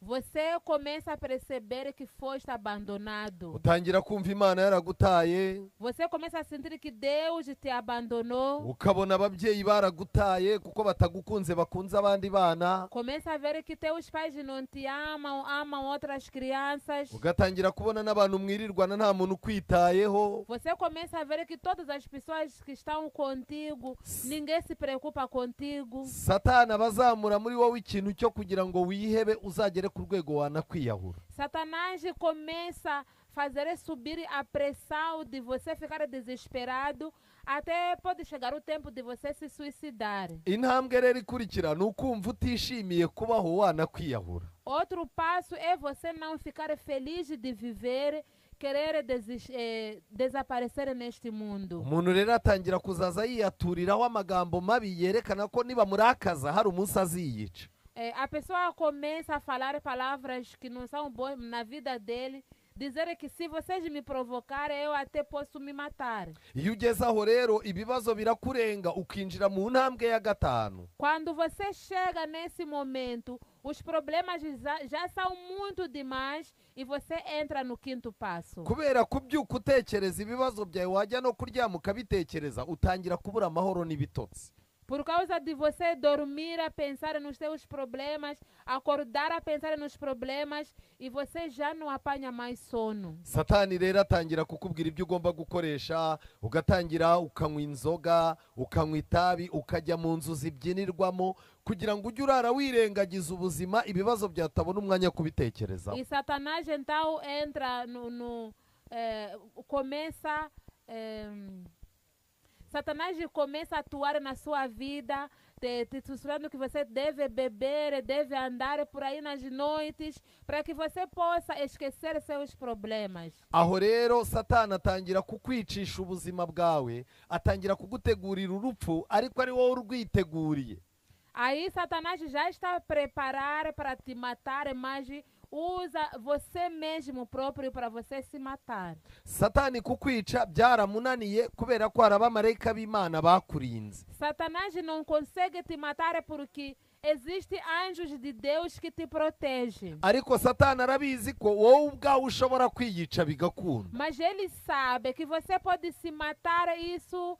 Você começa a perceber que foste abandonado. Utangira kumva Imana yaragutaye. Você começa a sentir que Deus te abandonou. Ukabona ababyeyi baragutaye kuko batagukunze bakunze abandi bana. Começa a ver que teus pais não te amam, amam outras crianças. Ugatangira kubona n'abantu mwirirwana nta muntu kwitayeho. Você começa a ver que todas as pessoas que estão contigo, ninguém se preocupa contigo. Satani abazamura muri wowe ikintu cyo kugira ngo wihebe uzagere ku rwego wanakwiyahura. Satanás começa a fazer subir a pressão de você ficar desesperado, até pode chegar o tempo de você se suicidar. Intambwe rero ikurikira ni ukumva utishimiye kubaho wanakwiyahura. Outro passo é você não ficar feliz de viver, querer desaparecer neste mundo. Umuntu rero atangira kuzaza yiyaturiraho amagambo mabi yerekana ko niba murakaza hari umunsi aziyica. A pessoa começa a falar palavras que não são boas na vida dele, dizer que se vocês me provocarem, eu até posso me matar. Iyo ugeze aho rero ibibazo birakurenga ukinjira mu ntambwe ya gatanu. Quando você chega nesse momento, os problemas já são muito demais e você entra no quinto passo. Kubera kubyuka utekereza ibibazo byawe wajya no kuryama ukabitekereza utangira kubura amahoro n'ibitotsi. Por causa de você dormir a pensar nos seus problemas, acordar a pensar nos problemas e você já não apanha mais sono. Satani rero atangira kukubwira ibyo ugomba gukoresha, ugatangira ukanywa inzoga, ukanywa itabi, ukajya mu nzu zibyinirwamo kugira ngo ujye urara wirengagiza ubuzima ibibazo byatabona umwanya kubitekerezaho. E Satanás então entra começa Satanás começa a atuar na sua vida, te sussurrando que você deve beber, deve andar por aí nas noites, para que você possa esquecer seus problemas. aho rero satani atangira kukwicisha ubuzima bwawe, atangira kugutegurira urupfu ariko ari wowe urwiteguriye. Aí Satanás já está preparado para te matar, mas usa você mesmo próprio para você se matar. Satani kukwica byaramunaniye kubera ko hari abamarayika b'Imana bakurinze. Satanás não consegue te matar porque existem anjos de Deus que te protegem. Ariko satani arabizi ko wowe ubwawe ushobora kwiyica bigakunda. Mas ele sabe que você pode se matar e isso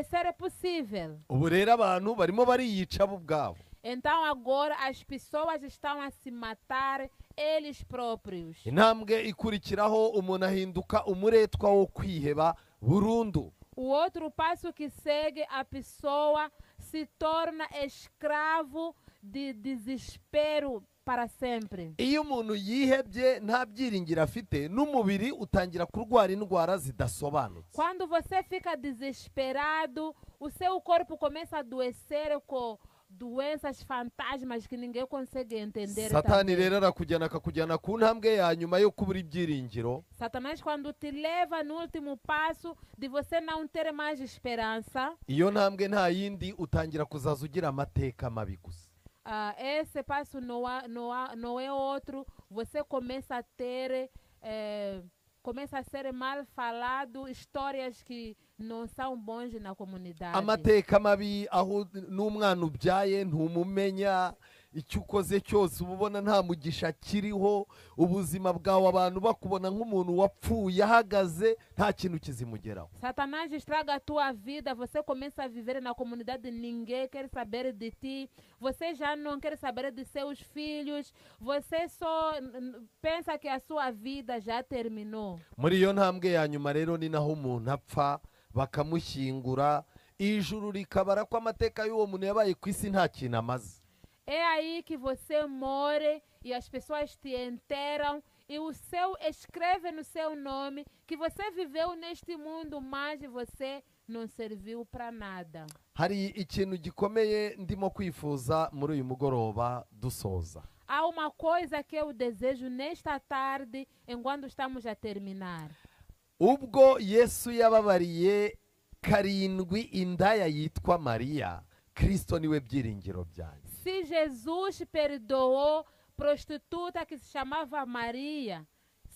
ser possível. Ubu rero abantu barimo bariyica bo ubwabo. Então agora as pessoas estão a se matar eles próprios. Intambwe ikurikiraho umuntu ahinduka umuretwa wo kwiheba burundu. O outro passo que segue, a pessoa se torna escravo de desespero para sempre. Iyo umuntu yihebye nta byiringiro afite, n'umubiri utangira kurwara indwara zidasobanutse. Quando você fica desesperado, o seu corpo começa a adoecer com doenças fantasmas que ninguém consegue entender. Satani também. rero akakujyana ku ntambwe ya nyuma yo kubura ibyiringiro. Satanás, quando te leva no último passo de você não ter mais esperança, Iyo ntambwe nta yindi, utangira kuzaza ugira amateka mabi gusa. esse passo não é outro. Você começa a ter, começa a ser mal falado, histórias que não são bons na comunidade. Amateka mabi aho n'umwana ubyaye ntumumenya, icyo ukoze cyose uba ubona nta mugisha kiriho, ubuzima bwawe abantu bakubona nk'umuntu wapfuye ahagaze, nta kintu kizimugeraho. Satanás estraga a tua vida, você começa a viver na comunidade, ninguém quer saber de ti, você já não quer saber de seus filhos, você só pensa que a sua vida já terminou. Muri iyo ntambwe ya nyuma rero ni naho umuntu apfa, bakamushyingura, ijuru rikabara ko amateka y'uwo muntu yabaye ku isi nta kintu amaze. É aí que você morre e as pessoas te enterram e o céu escreve no seu nome que você viveu neste mundo, mas você não serviu para nada. Hari ikintu gikomeye ndimo kwifuza muri uyu mugoroba dusoza. Há uma coisa que eu desejo nesta tarde, enquanto estamos a terminar. Ubwo Yesu yababariye karindwi indaya yitwa Mariya, Kristo niwe byiringiro byanjye. Se Jesus perdoou prostituta que se chamava Maria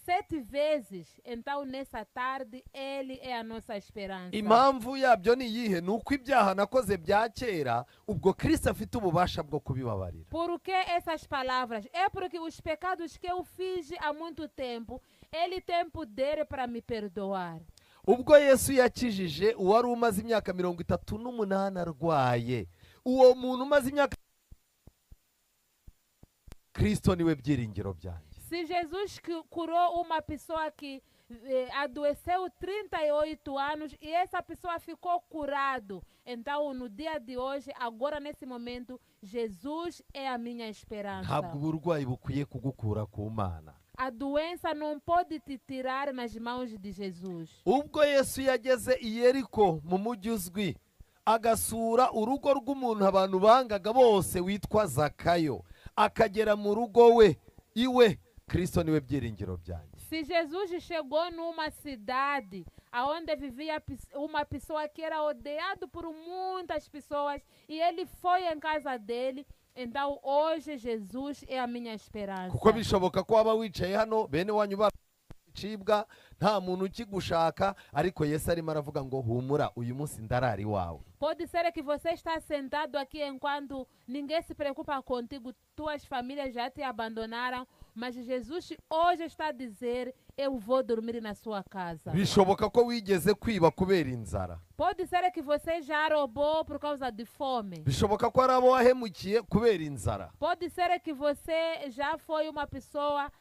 7 vezes, então nessa tarde ele é a nossa esperança. Impamvu yabyo ni iyihe? Ni uko ibyaha nakoze bya kera, ubwo Kristo afite ububasha bwo kubibabarira. Por que essas palavras? É porque os pecados que eu fiz há muito tempo, ele tem poder para me perdoar. Ubwo Yesu yakijije uwari umaze imyaka 38 arwaye, uwo muntu umaze imyaka, Kristo niwe byiringiro byanjye. Se Jesus curou uma pessoa que adoeceu 38 anos e essa pessoa ficou curado, então no dia de hoje, agora nesse momento, Jesus é a minha esperança. Ntabwo uburwayi bukwiye kugukura ku Mana. A doença não pode te tirar nas mãos de Jesus. Ubwo Yesu yageze i Yeriko mu mujyi uzwi, agasura urugo rw'umuntu abantu bangaga bose witwa Zakayo, akagera mu rugo we iwe, Kristo niwe byiringiro byanjye. Se Jesus chegou numa cidade onde vivia uma pessoa que era odiado por muitas pessoas e ele foi em casa dele, então hoje Jesus é a minha esperança. Kuko bishoboka ko waba wicaye hano bene wanyu bacibwa nta muntu ukigushaka, ariko Yesu arimo aravuga ngo humura, uyu munsi ndarari wawe. Pode ser que você está sentado aqui enquanto ninguém se preocupa contigo, tuas famílias já te abandonaram, mas Jesus hoje está a dizer, eu vou dormir na sua casa. Bishoboka ko wigeze kwiba kubera inzara. Pode ser que você já roubou por causa de fome. Bishoboka ko ari abo wahemukiye kubera inzara. Pode ser que você já foi uma pessoa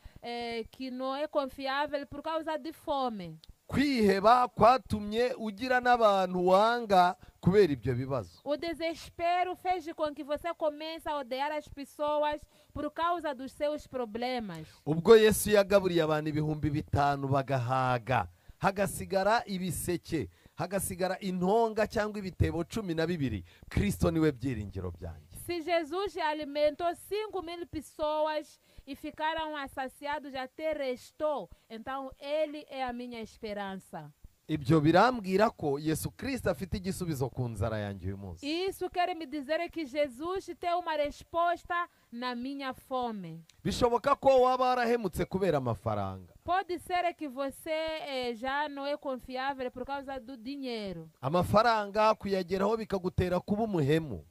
que não é confiável por causa de fome. Kwiheba kwatumye ugira n'abantu wanga kubera ibyo bibazo. O desespero fez com que você comece a odiar as pessoas por causa dos seus problemas. Ubwo Yesu yagaburiye abantu 5,000 bagahaga, hagasigara ibiseke, hagasigara intonga cyangwa ibitebo 12, Kristo niwe byiringiro byanjye. Se Jesus alimentou 5.000 pessoas e ficaram saciados até restou, então Ele é a minha esperança. Ibyo birambwira ko Yesu Kristo afite igisubizo ku nzara yanjye uyu munsi. Isso quer me dizer que Jesus tem uma resposta na minha fome. Bishoboka ko waba warahemutse kubera amafaranga. Pode ser que você já não é confiável por causa do dinheiro. Amafaranga kuyageraho bikagutera kuba umuhemu.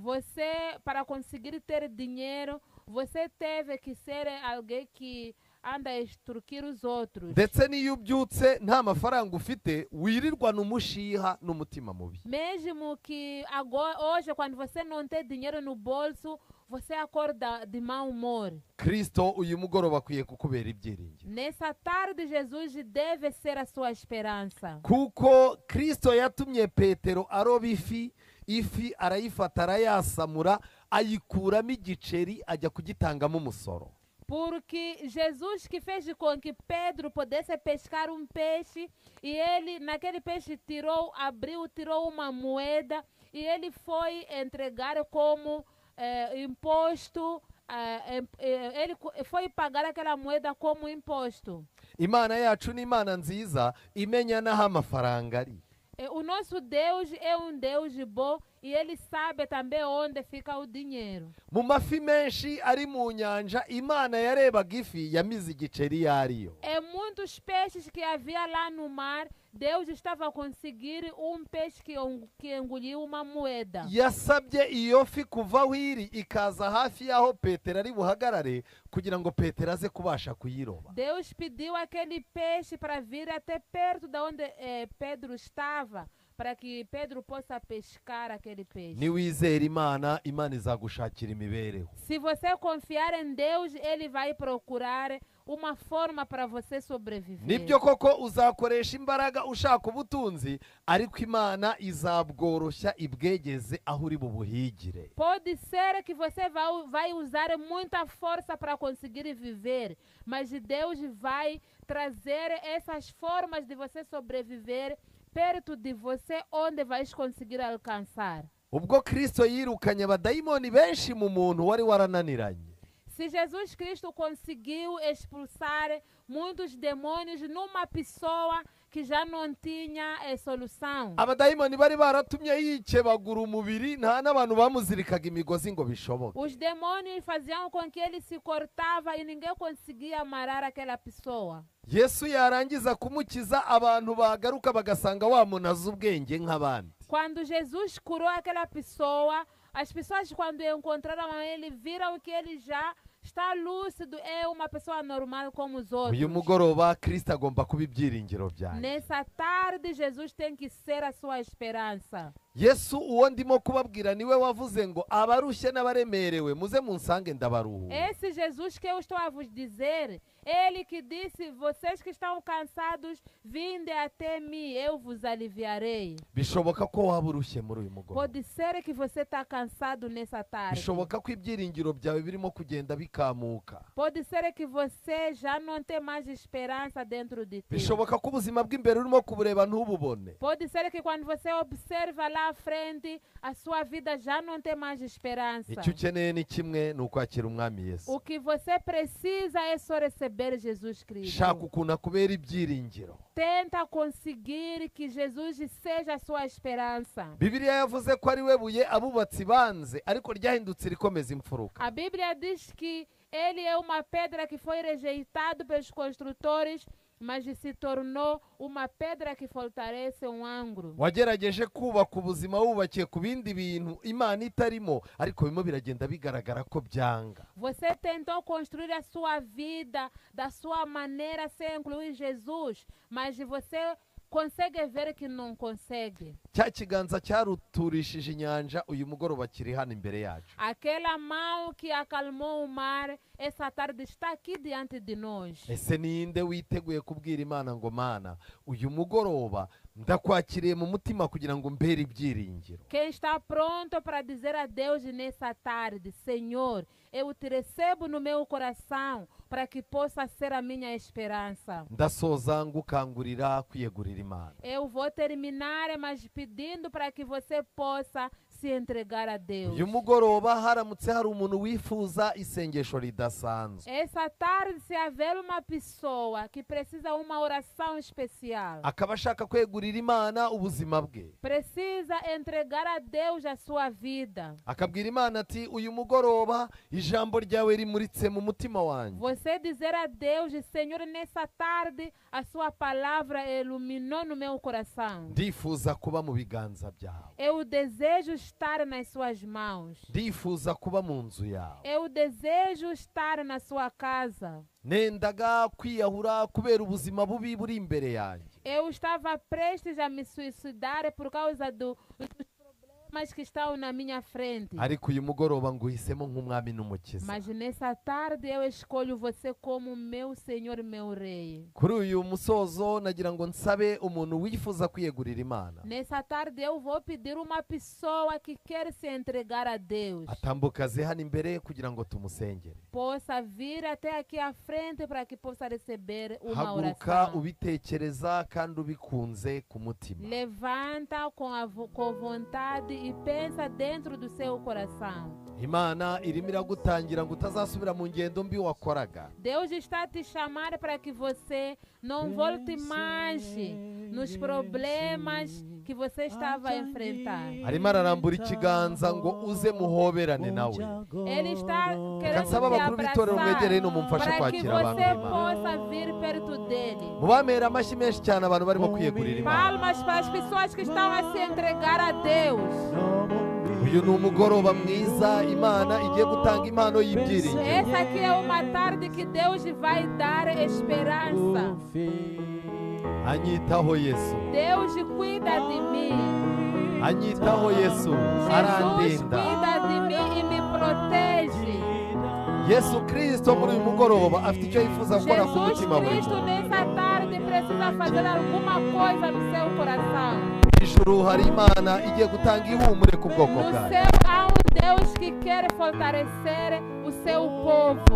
Você, para conseguir ter dinheiro, você teve que ser alguém que anda a extorquir os outros. Ndetse niyo ubyutse nta mafaranga ufite, wirirwana umushiha n'umutima mubi. Mesmo que agora, hoje, quando você não tem dinheiro no bolso, você acorda de mau humor. Kristo uyu mugoroba akwiye kukubera ibyiringiro. Nessa tarde, Jesus deve ser a sua esperança. Kuko Kristo yatumye Petero aroba ifi arayifata arayasamura ayikuramo igiceri ajya kugitangamo umusoro. Porque Jesus que fez com que Pedro pudesse pescar um peixe, e ele, naquele peixe, tirou uma moeda, e ele foi entregar como imposto, ele foi pagar aquela moeda como imposto. Imana yacu ni Imana nziza imenya n'aho amafaranga ari. O nosso Deus é Deus bom, e Ele sabe também onde fica o dinheiro. Mu mafi menshi ari mu nyanja, Imana yarebaga ifi yamize igiceri yariyo. Muitos peixes que havia lá no mar, Deus estava a conseguir peixe que engoliu uma moeda. Yasabye iyo fi kuvaho iri ikaza hafi y'aho Petero ari buhagarare kugira ngo Petero aze kubasha kuyiroba. Deus pediu aquele peixe para vir até perto de onde Pedro estava, para que Pedro possa pescar aquele peixe. Niwizera Imana, Imana izagushakira imibereho. Se você confiar em Deus, Ele vai procurar uma forma para você sobreviver. Nibyo koko uzakoresha imbaraga ushaka ubutunzi, ariko Imana izabworoshya ibwegeze aho uri bubuhigire. Pode ser que você vai usar muita força para conseguir viver, mas Deus vai trazer essas formas de você sobreviver perto de você, onde vais conseguir alcançar. Ubwo Kristo yirukanye abadayimoni benshi mu muntu wari warananiranye. Se Jesus Cristo conseguiu expulsar muitos demônios numa pessoa que já não tinha solução. Abadayimoni bari baratumye yikebagura umubiri, nta n'abantu bamuzirikaga imigozi ngo bishoboke. Os demônios faziam com que ele se cortava e ninguém conseguia amarrar aquela pessoa. Yesu yarangiza kumukiza, abantu bagaruka bagasanga wa muntu azi ubwenge nk'abandi. Quando Jesus curou aquela pessoa, as pessoas, quando encontraram ele, viram que ele já está lúcido, é uma pessoa normal como os outros. Uyu mugoroba Kristo agomba kuba ibyiringiro byanjye. Nessa tarde, Jesus tem que ser a sua esperança. Yesu uwo ndimo kubabwira niwe wavuze ngo abarushye n'abaremerewe muze munsange ndabaruhura. Esse Jesus que eu estou a vos dizer, ele que disse: vocês que estão cansados, vinde até mim, eu vos aliviarei. Bishoboka ko waba urushye muri uyu mugoroba. Pode ser que você está cansado nessa tarde. Bishoboka ko ibyiringiro byawe birimo kugenda bikamuka. Pode ser que você já não tem mais esperança dentro de ti. Bishoboka ko ubuzima bw'imbere urimo kubureba ntububone. Pode ser que quando você observa lá à frente, a sua vida já não tem mais esperança. Icyo ukeneye ni kimwe, ni ukwakira umwami Yesu. O que você precisa é só receber Jesus Cristo. Shaka ukuntu akubera ibyiringiro. Tenta conseguir que Jesus seja a sua esperança. Bibiliya yavuze ko ari we buye abubatsi banze, ariko ryahindutse rikomeza imfuruka. A Bíblia diz que ele é uma pedra que foi rejeitado pelos construtores, mas se tornou uma pedra que fortalece ângulo. Wagerageje kubaka ubuzima wubakiye ku bindi bintu Imana itarimo, ariko bimwe biragenda bigaragara ko byanga. Você tentou construir a sua vida da sua maneira sem incluir Jesus, mas você consegue ver que não consegue. Cya kiganza cyaruturishije inyanja uyu mugoroba kiri hano imbere yacu. Aquela mão que acalmou o mar, essa tarde está aqui diante de nós. Ese ninde witeguye kubwira Imana ngo Mana, uyu mugoroba ndakwakiriye mu mutima kugira ngo mbere ibyiringiro? Quem está pronto para dizer a Deus nessa tarde: Senhor, eu te recebo no meu coração, para que possa ser a minha esperança. ndasoza ngukangurira kwiyegurira imana. Eu vou terminar, mas pedindo para que você possa se entregar a Deus. uyu mugoroba haramutse hari umuntu wifuza isengesho ridasanzwe, Essa tarde, se haver uma pessoa que precisa uma oração especial, akaba ashaka kwegurira imana ubuzima bwe, precisa entregar a Deus a sua vida, akabwira imana ati uyu mugoroba ijambo ryawe rimuritse mu mutima wanjye, você dizer a Deus: Senhor, nessa tarde a sua palavra iluminou no meu coração. ndifuza kuba mu biganza byawe, Eu desejo estar nas suas mãos. ndifuza kuba mu nzu yawe, Eu desejo estar na sua casa. nendaga kwiyahura kubera ubuzima bubi buri imbere yanjye, Eu estava prestes a me suicidar por causa dos problemas que estão na minha frente. ariko uyu mugoroba nguhisemo nk'umwami n'umukiza. Mas nessa tarde eu escolho você como meu Senhor e meu Rei. Kuri uyu musozo nagira ngo nsabe umuntu wifuza kwiyegurira imana Nessa tarde eu vou pedir uma pessoa que quer se entregar a Deus. atambuka aze hano imbere kugira ngo tumusengere. Possa vir até aqui à frente para que possa receber uma haguruka oração. ubitekereza kandi ubikunze ku mutima. Levanta com vontade e pensa dentro do seu coração. Imana irimo iragutangira ngo utazasubira mu ngendo mbi wakoraga. Deus está a te chamar para que você não volte mais nos problemas que você estava a enfrentar. Arimo ararambura ikiganza ngo uze muhoberane nawe. Ele está querendo Kansaba te abakuru b'itorero mwegere abraçar no mumfashe para que kwakira abantu você b'Imana. possa vir perto dele. Mubamera amashyi menshi cyane abantu barimo kwiyegurira imana. Palmas para as pessoas que estão a se entregar a Deus. Uyu ni umugoroba mwiza Imana igiye gutanga impano y'ibyiringiro. Essa aqui é uma tarde que Deus vai dar esperança. Anyitaho Yesu, Deus cuida de mim. anyitaho Yesu, Jesus arandinda. cuida de mim e me protege. Yesu Kristo muri uyu mugoroba afite icyo yifuza gukora ku Jesus mutima buri Cristo muntu. nessa tarde precisa fazer alguma coisa no seu coração. Ijuru hari Imana igiye gutanga ihumure ku bwoko No bwayo. céu há Deus que quer fortalecer o seu povo.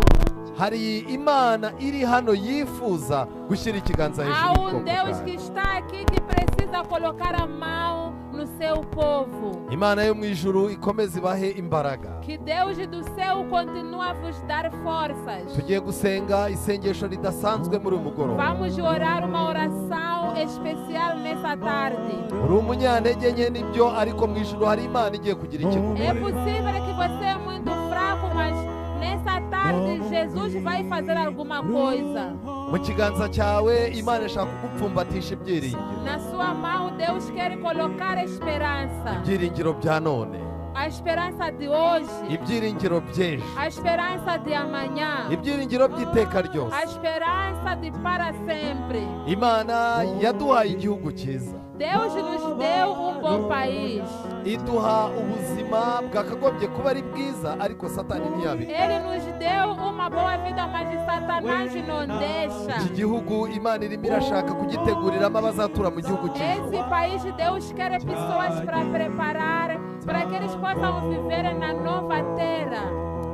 Hari Imana iri hano yifuza gushyira ikiganza Há hejuru y'ubwoko Deus que bwayo. está aqui que precisa colocar a mão no seu povo. Imana yo mu ijuru ikomeze ibahe imbaraga. Que Deus do céu continue a vos dar forças. Tugiye gusenga isengesho ridasanzwe muri uyu mugoroba. Vamos orar uma oração especial nessa tarde. Uri umunyantege nke nibyo, ariko mu ijuru hari Imana igiye kugira É ikigumira. possível que você é muito fraco, mas nessa tarde Jesus vai fazer alguma coisa. Mu kiganza cyawe Imana ishaka kugupfumbatisha ibyiringiro. Na sua mão Deus quer colocar esperança. Ibyiringiro bya none, A esperança de hoje. ibyiringiro byinshi, A esperança de amanhã. ibyiringiro by'iteka A ryose. esperança de para sempre. Imana yaduhaye igihugu cyiza, Deus nos deu um bom país. iduha ubuzima bwakagombye kuba ari bwiza, ariko Satani ntiyabika. Ele nos deu uma boa vida, mas Satanás não deixa. Iki gihugu Imana irimo irashaka kugiteguriramo abazatura mu gihugu cy'ijuru. Esse país Deus quer pessoas para preparar, para que eles possam viver na nova terra.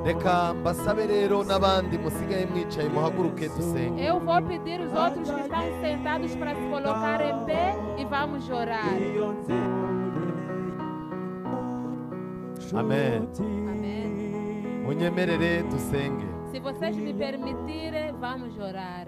Reka mbasabe rero n'abandi musigaye mwicaye muhaguruke dusenge. Eu vou pedir os outros que estão sentados para se colocar em pé e vamos orar. Amen. Amém. Munyemerere dusenge. Se vocês me permitirem, vamos orar.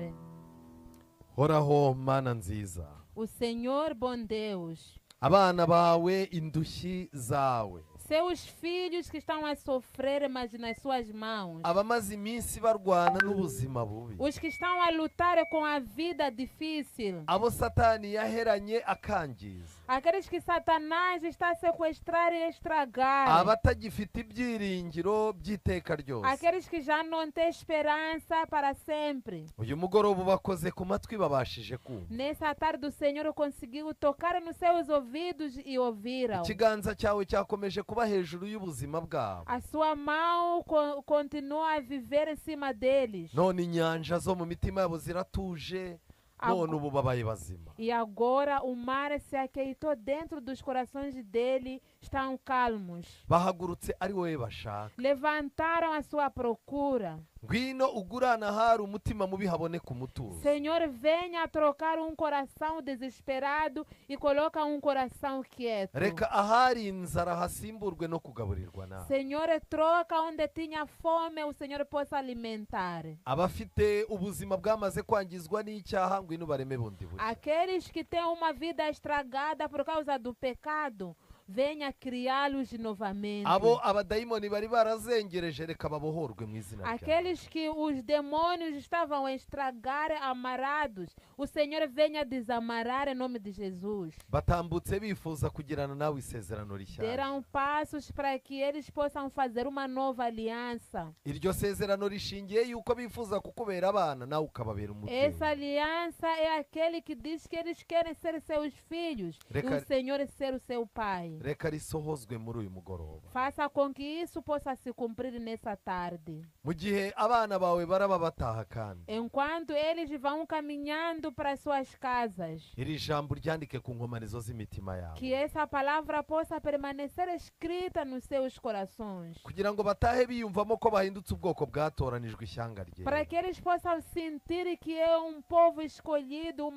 Horaho Mana nziza, O Senhor, bom Deus, abana bawe indushyi zawe, seus filhos que estão a sofrer, mas nas suas mãos, abamaze iminsi barwana n'ubuzima bubi, os que estão a lutar com a vida difícil, abo Satani yaheranye akangiza, aqueles que Satanás está a sequestrar e estragar, abatagifite ibyiringiro by'iteka ryose. aqueles que já não têm esperança para sempre. Uyu mugoroba ubakoze ku matwi babashije kumva. Nessa tarde o Senhor conseguiu tocar nos seus ouvidos e ouviram. Ikiganza cyawe cyakomeje kuba hejuru y'ubuzima bwabo. A sua mão continua a viver em cima deles. None inyanja zo mu mitima yabo ziratuje, none ubu babaye bazima. E agora o mar se aquietou dentro dos corações dele, estão calmos. Bahagurutse ari wowe bashaka. Levantaram a sua procura. ngwino ugurana ahari umutima mubi haboneka umutuzo. Senhor, venha trocar um coração desesperado e coloca um coração quieto. reka ahari inzara hasimburwe no kugaburirwa nawe. Senhor, troca onde tinha fome, o Senhor possa alimentar. abafite ubuzima bwamaze kwangizwa n'icyaha ngwino bareme bundi bushya. Aqueles que têm uma vida estragada por causa do pecado, venha criá-los novamente. abo abadayimoni bari barazengereje reka babohorwe mu izina ryawe. Aqueles que os demônios estavam a estragar, amarrados, o Senhor venha desamarrar em nome de Jesus. batambutse bifuza kugirana nawe isezerano rishyashya. Deram passos para que eles possam fazer uma nova aliança. iryo sezerano rishingiye yuko bifuza kukubera abana nawe ukababera Essa umubyeyi. aliança é aquele que diz que eles querem ser seus filhos e Reca- o Senhor ser o seu pai. reka risohozwe muri uyu mugoroba. Faça com que isso possa se cumprir nessa tarde. mu gihe abana bawe baraba bataha kandi Enquanto eles vão caminhando para suas casas, iri jambo ryandike ku nkomanizo z'imitima yabo que essa palavra possa permanecer escrita nos seus corações, kugira ngo batahe biyumvamo ko bahindutse ubwoko bwatoranijwe ishyanga para rye. que eles possam sentir que é um povo escolhido,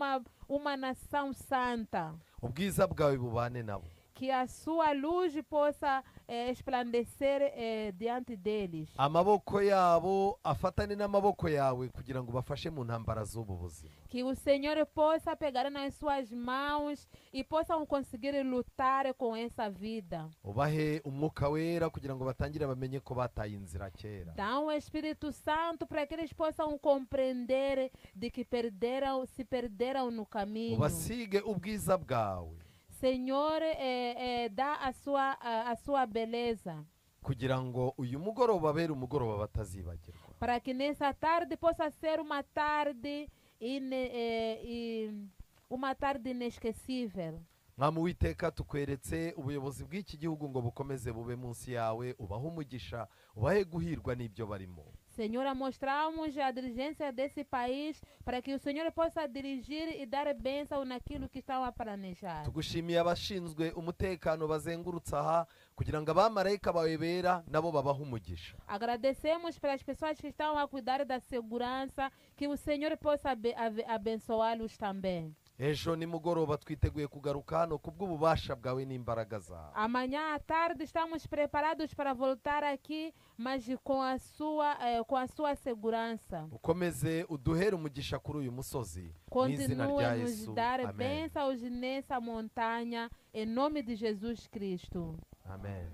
uma nação santa. ubwiza bwawe bubane nabo. Que a sua luz possa esplandecer diante deles. amaboko yabo afatane n'amaboko yawe kugira ngo bafashe mu ntambara z'ubu buzima. Que o Senhor possa pegar nas suas mãos e possam conseguir lutar com essa vida. ubahe umwuka wera kugira ngo batangire bamenye ko bataye inzira kera. Dá um Espírito Santo para que eles possam compreender de que se perderam no caminho. ubasige ubwiza bwawe Senhor, dá a sua beleza, kugira ngo uyu mugoroba abere umugoroba batazibagirwa. para que nessa tarde possa ser uma tarde uma tarde inesquecível. mwami witeka tukweretse ubuyobozi bw'iki gihugu ngo bukomeze bube munsi yawe, ubahe umugisha, ubahe guhirwa n'ibyo barimo. Senhor, mostramos a dirigência desse país para que o Senhor possa dirigir e dar bênção naquilo que estão a planejar. tugushimiye abashinzwe umutekano bazengurutse aha kugira ngo abamarayika bawe bera nabo babahe umugisha. Agradecemos pelas pessoas que estão a cuidar da segurança, que o Senhor possa abençoá-los também. ejo nimugoroba twiteguye kugaruka hano kubw'ububasha bwawe n'imbaraga zawe. Amanhã à tarde estamos preparados para voltar aqui, mas com a sua segurança. ukomeze uduhere umugisha kuri uyu musozi mu izina rya Continue nos yesu, dar amen. bênçãos nessa montanha, em nome de Jesus Cristo. amen.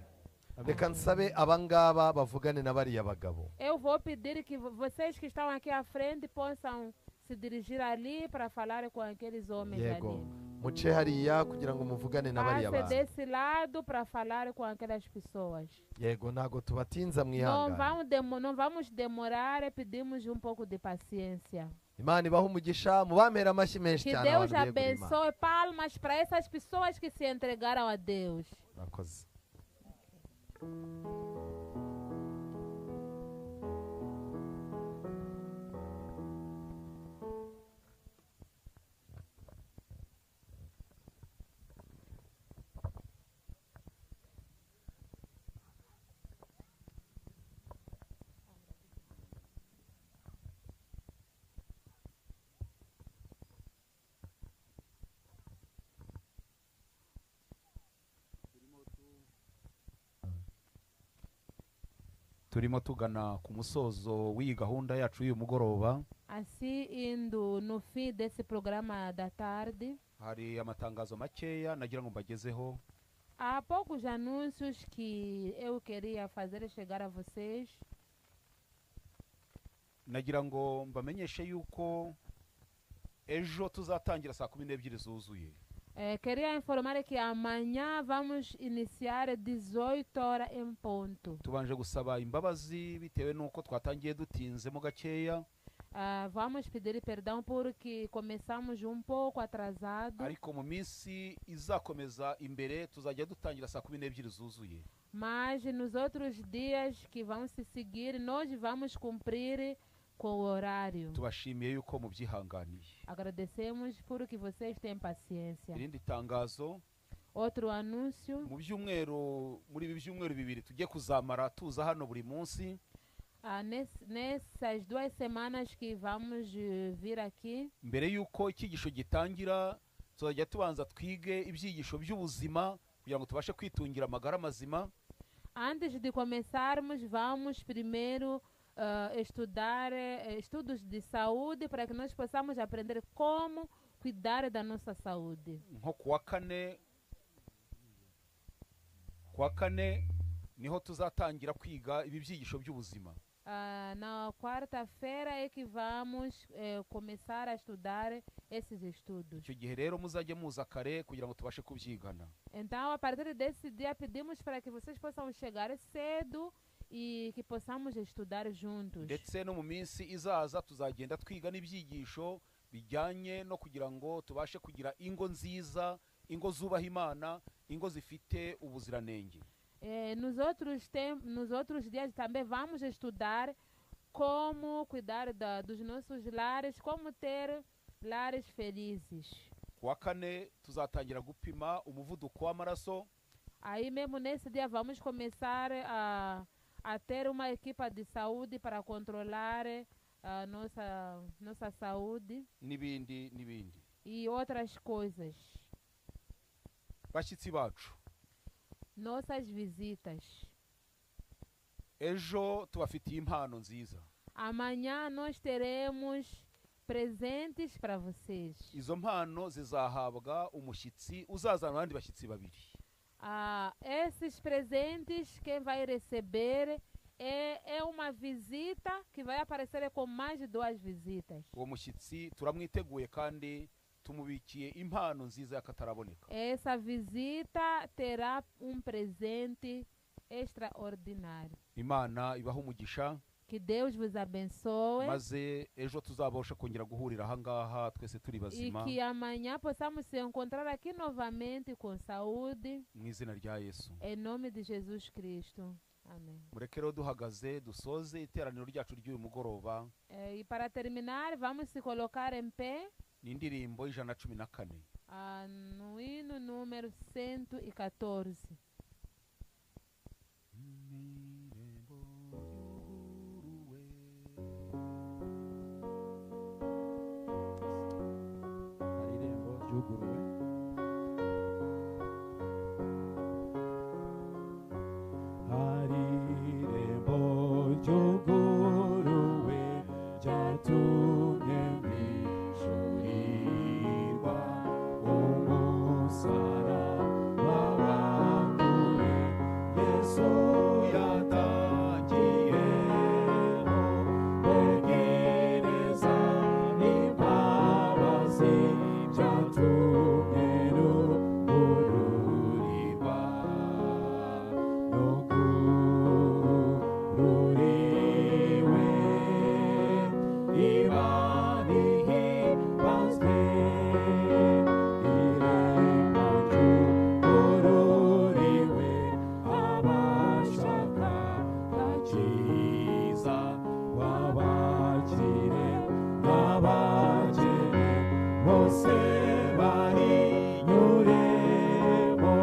reka nsabe abangaba bavugane na bariya bagabo. Eu vou pedir que vocês que estão aqui à frente possam se dirigir ali para falar com aqueles homens yego ali. muce hariya kugira ngo muvugane na bariya Passe bantu. desse lado para falar com aquelas pessoas. yego ntago tubatinza Não mwihangane. não vamos demorar, pedimos um pouco de paciência. imana ibahe umugisha, mubampere amashyi menshi Que cyane Deus abantu begura Imana. abençoe. Palmas para essas pessoas que se entregaram a Deus. Murakoze. turimo tugana ku musozo w'iyi gahunda yacu y'uyu mugoroba. Assim, indo no fim desse programa da tarde, hari amatangazo makeya nagira ngo mbagezeho. há poucos anúncios que eu queria fazer chegar a vocês. nagira ngo mbamenyeshe yuko ejo tuzatangira saa 12 zuzuye. Queria informar que amanhã vamos iniciar 18 horas em ponto. tubanje gusaba imbabazi bitewe n'uko twatangiye dutinzemo gakeya, Vamos pedir perdão porque começamos um pouco atrasado, ariko mu minsi izakomeza imbere tuzajya dutangira saa 12 zuzuye. mas nos outros dias que vão se seguir, nós vamos cumprir com o horário. tubashimiye yuko mubyihanganiye. Agradecemos por que vocês têm paciência. irindi tangazo, Outro anúncio. muri ibi byumweru bibiri tugiye kuzamara tuza hano buri munsi, Nessas 2 semanas que vamos vir aqui, mbere y'uko icyigisho gitangira tuzajya tubanza twige ibyigisho by'ubuzima kugira ngo tubashe kwitungira amagara mazima. antes de começarmos, vamos primeiro estudar estudos de saúde para que nós possamos aprender como cuidar da nossa saúde. Nko kuwa kane niho tuzatangira kwiga ibi byigisho by'ubuzima. Na quarta-feira é que vamos começar a estudar esses estudos. Icyo gihe rero muzajye muza kare kugira ngo tubashe kubyigana. Então, a partir desse dia, pedimos para que vocês possam chegar cedo e que possamos estudar juntos. Ndetse no mu minsi izaza tuzagenda twiga n'ibyigisho bijyanye no kugira ngo tubashe kugira ingo nziza, ingo zubaha Imana, ingo zifite ubuziranenge. Nos outros dias também vamos estudar como cuidar dos nossos lares, como ter lares felizes. Kuwa kane tuzatangira gupima umuvuduko w'amaraso. Aí mesmo nesse dia vamos começar a ter uma equipa de saúde para controlar a nossa saúde n'ibindi e outras coisas. Bashyitsi bacu, Nossas visitas. ejo tubafitiye impano nziza. Amanhã nós teremos presentes para vocês. Izo mpano zizahabwa umushyitsi uzazana abandi bashyitsi babiri. Esses presentes, quem vai receber é uma visita que vai aparecer com mais de 2 visitas. Uwo mushyitsi turamwiteguye kandi tumubikiye impano nziza y'akataraboneka. Essa visita terá presente extraordinário. Imana ibaha umugisha, Que Deus vos abençoe maze ejo tuzabasha kongera guhurira aha ngaha twese turi e bazima que amanhã possamos se encontrar aqui novamente com saúde, mu izina rya Yesu. em nome de Jesus Cristo. Amém. Mureke rero duhagaze dusoze iteraniro ryacu ry'uyu mugoroba E para terminar, vamos se colocar em pé n'indirimbo y'Ijana-na-14. no hino número 114. Hari irembo ryuguruwe. Hari irembo ryuguruwe ryatumye mwishurirwa umusaraba wakure Yesu yatangiyemo begereza n'imbabazi byatumye rugururirwa rugururiwe Imana ihimbazwe irembo ryugururiwe abashaka gakiza wabakire n'abakene bose barinyuremo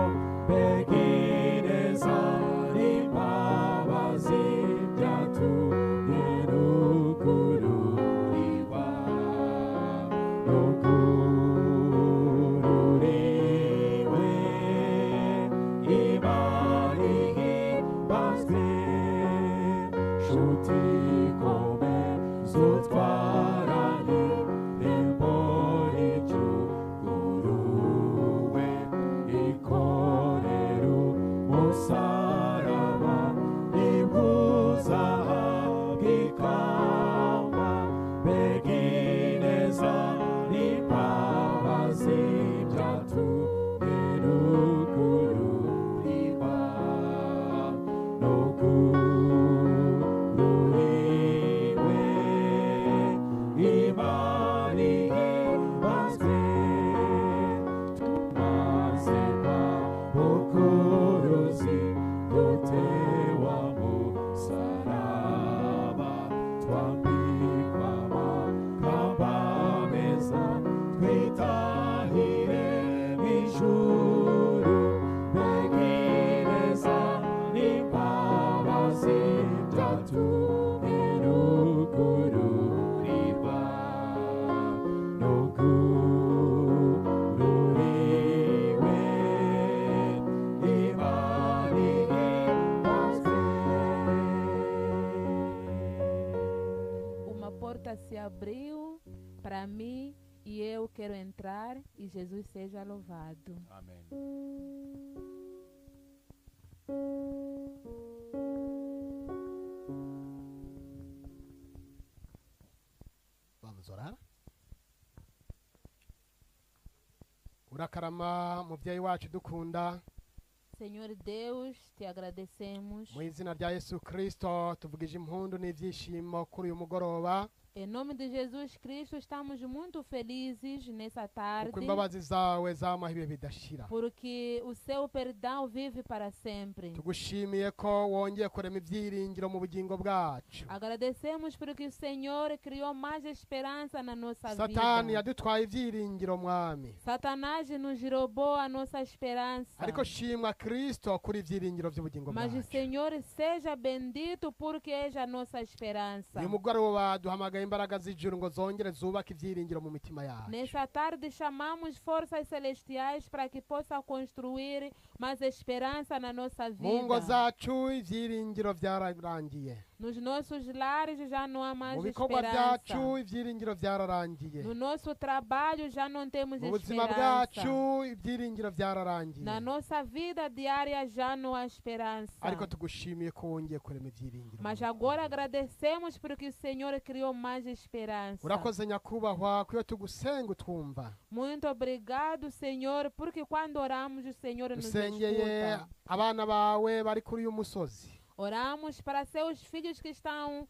begereza n'imbabazi byatumye rugururirwa rugururiwe Imana ihimbazwe nshuti komeza utwarane irembo ryuguruwe ikorera umusaraba ntibuzahabwa ikamba begineza n'imbabazi byatumye rugururirwa rugururiwe Imana ihimbazwe tumaze kwa bukuruzi dutewa musaraba twambikwa amakamba meza twitahire mw'ijuru begereza n'imbabazi byatumye quero entrar e Jesus seja louvado. amen. Vamos orar. Urakarama muvyeyi wacu dukunda, Senhor Deus, te agradecemos. mu izina rya Yesu Kristo tuvugije impundu n'ivyishimo kuri uyu mugoroba, Em nome de Jesus Cristo, estamos muito felizes nessa tarde, uko imbabazi zawe zamaho ibihe bidashira. porque o seu perdão vive para sempre. Tugushimiye ko wongeye kurema ibyiringiro mu bugingo bwacu. Agradecemos porque o Senhor criou mais esperança na nossa Satani vida. yadutwaye ibyiringiro mwami, Satanás nos roubou a nossa esperança. ariko shimwa Kristo kuri ibyiringiro by'ubugingo Mas o bwacu. Senhor seja bendito porque és a nossa esperança. Uyu mugoroba duhamagaye imbaraga z'ijuru ngo zongere zubake ibyiringiro mu mitima yacu. Nessa tarde chamamos forças celestiais para que possa construir mais esperança na nossa Mu ngo vida. zacu ibyiringiro byararangiye, Nos nossos lares já não há mais mu bikorwa esperança. byacu ibyiringiro byararangiye, No nosso trabalho já não temos mu buzima esperança. bwacu ibyiringiro byararangiye, Na nossa vida diária já não há esperança. ariko tugushimiye ko wongeye kurema ibyiringiro. Mas agora agradecemos porque o Senhor criou mais esperança. Urakoze nyakubahwa kuyo tugusenga utwumva. Muito obrigado, Senhor, porque quando oramos o Senhor nos Dusengeye escuta. abana bawe bari kuri uyu musozi, Oramos para seus filhos que estão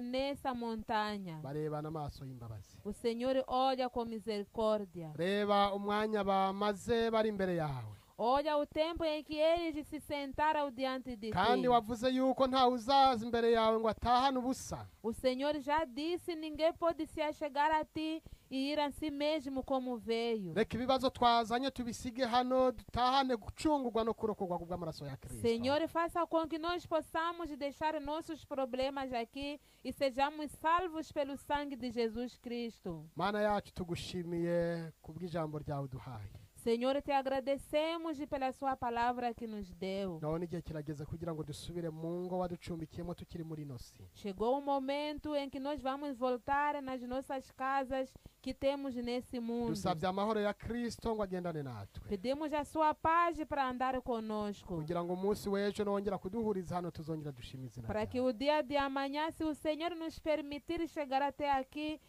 nessa montanha. bareba n'amaso y'imbabazi. O Senhor olha com misericórdia. Reba umwanya bamaze bari imbere yawe, Olha o tempo em que eles se sentaram diante de kandi ti. wavuze yuko ntawe uzaza imbere yawe ngo atahane ubusa. O Senhor já disse, ninguém pode se achegar a ti e ir a si mesmo como veio. Reka ibibazo twazanye tubisige hano, dutahane gucungurwa no kurokorwa kubw'amaraso ya Kristo. Senhor, faça com que nós possamos deixar nossos problemas aqui e sejamos salvos pelo sangue de Jesus Cristo. Mana yacu tugushimiye kubw'ijambo ryawe duhaye. Senhor, te agradecemos pela sua palavra que nos deu. None igihe kirageze kugira ngo dusubire mu ngo waducumbikiyemo tukiri muri ino si. Chegou o momento em que nós vamos voltar nas nossas casas que temos nesse mundo. Dusabye amahoro ya Kristo ngo agendane natwe, Pedimos a sua paz para andar conosco. kugira ngo umunsi w'ejo nongera kuduhuriza hano tuzongera dushima izina Para que ryawe. o dia de amanhã, se o Senhor nos permitir chegar até aqui,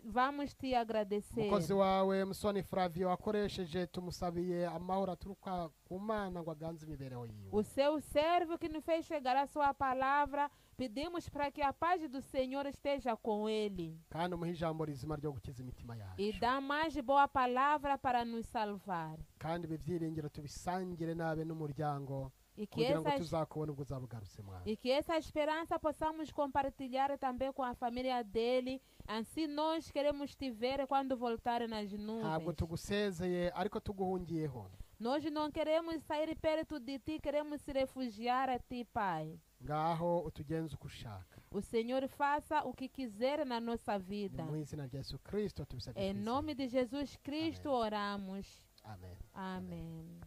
vamos te agradecer. Umukozi wawe Musoni Flavio wakoresheje tumusabiye amahoro aturuka ku Mana ngo aganze imibereho yiwe. O seu servo que nos fez chegar a sua palavra, pedimos para que a paz do Senhor esteja com ele. Kandi umuhe ijambo rizima ryo gukiza imitima E yacu, dá mais boa palavra para nos salvar. kandi ibi byiringiro tubisangire nabe n'umuryango, E que, kugira ngo essa, tuzakubona ubwo uzabugarutse Mwana. e que essa esperança possamos compartilhar também com a família dele. Assim nós queremos te ver quando voltar nas Ntabwo nuvens. tugusezeye ariko tuguhungiyeho. Nós não queremos sair perto de ti, queremos se refugiar a ti, Pai. Ngaho utugenze uko ushaka. O Senhor faça o que quiser na nossa Ni vida. mu izina rya Yesu Kristo tubisabye. Em twizeye. nome de Jesus Cristo oramos. Amen. Amém.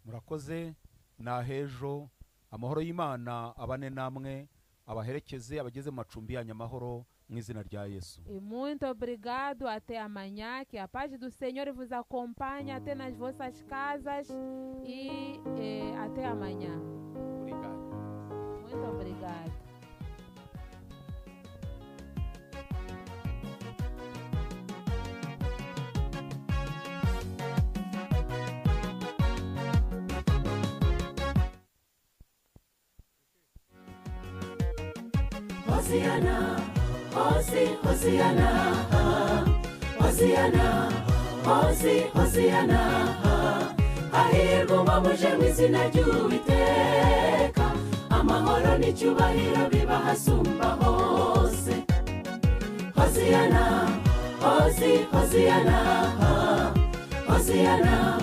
murakoze nahejo amahoro y'Imana abane namwe abaherekeze abageze mu macumbi yanyu amahoro mu izina rya Yesu. E muito obrigado. Até amanhã. Que a paz do Senhor vos acompanhe até nas vossas casas. E até amanhã. Muito obrigado. Hosiana, Hosiana, Hosiana, Hosiana, hahirwa umwamuje mu izina ry'Uwiteka, amahoro n'icyubahiro biba hasumba hose. Hosiana, Hosiana, Hosiana,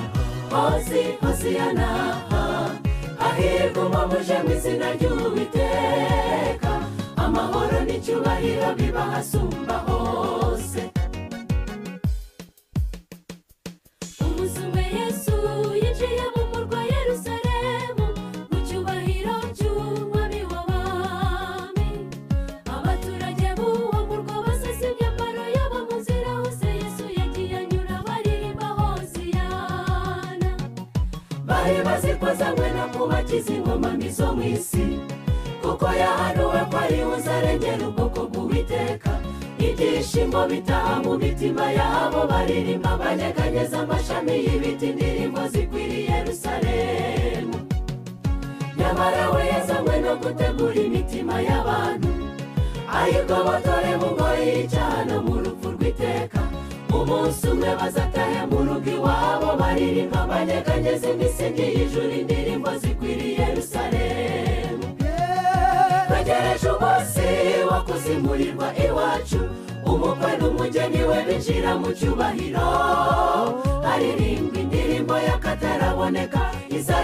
Hosiana, hahirwa umwamuje mu izina ry'Uwiteka, amahoro n'icyubahiro biba hasumba hose. Umunsi umwe Yesu yinjiye mu murwa Yerusalemu, mu cyubahiro cy'umwami w'abami. Abaturage b'uwo murwa basasa imyambaro yabo mu nzira bari bazikoza no kubakiza ingoma mbi zo mu isi kuko yahanuwe ko ari uzarengera ubwoko bw'Uwiteka ibyishimo bitaha mu mitima yabo baririmba banyeganyeza amashami y'ibiti indirimbo zikwiriye Yerusalemu nyamara we yazanywe no gutegura imitima y'abantu ayigobotore mu ngoyi y'icyaha no mu rupfu rw'iteka umunsi umwe bazatahe mu rugo iwabo baririmba banyeganyeza imisingi y'ijuru indirimbo zikwiriye Yerusalemu twegereje umunsi wo kuzimurirwa iwacu umukwe n'umugeni we binjira mu cyubahiro haririmbwa indirimbo y'akataraboneka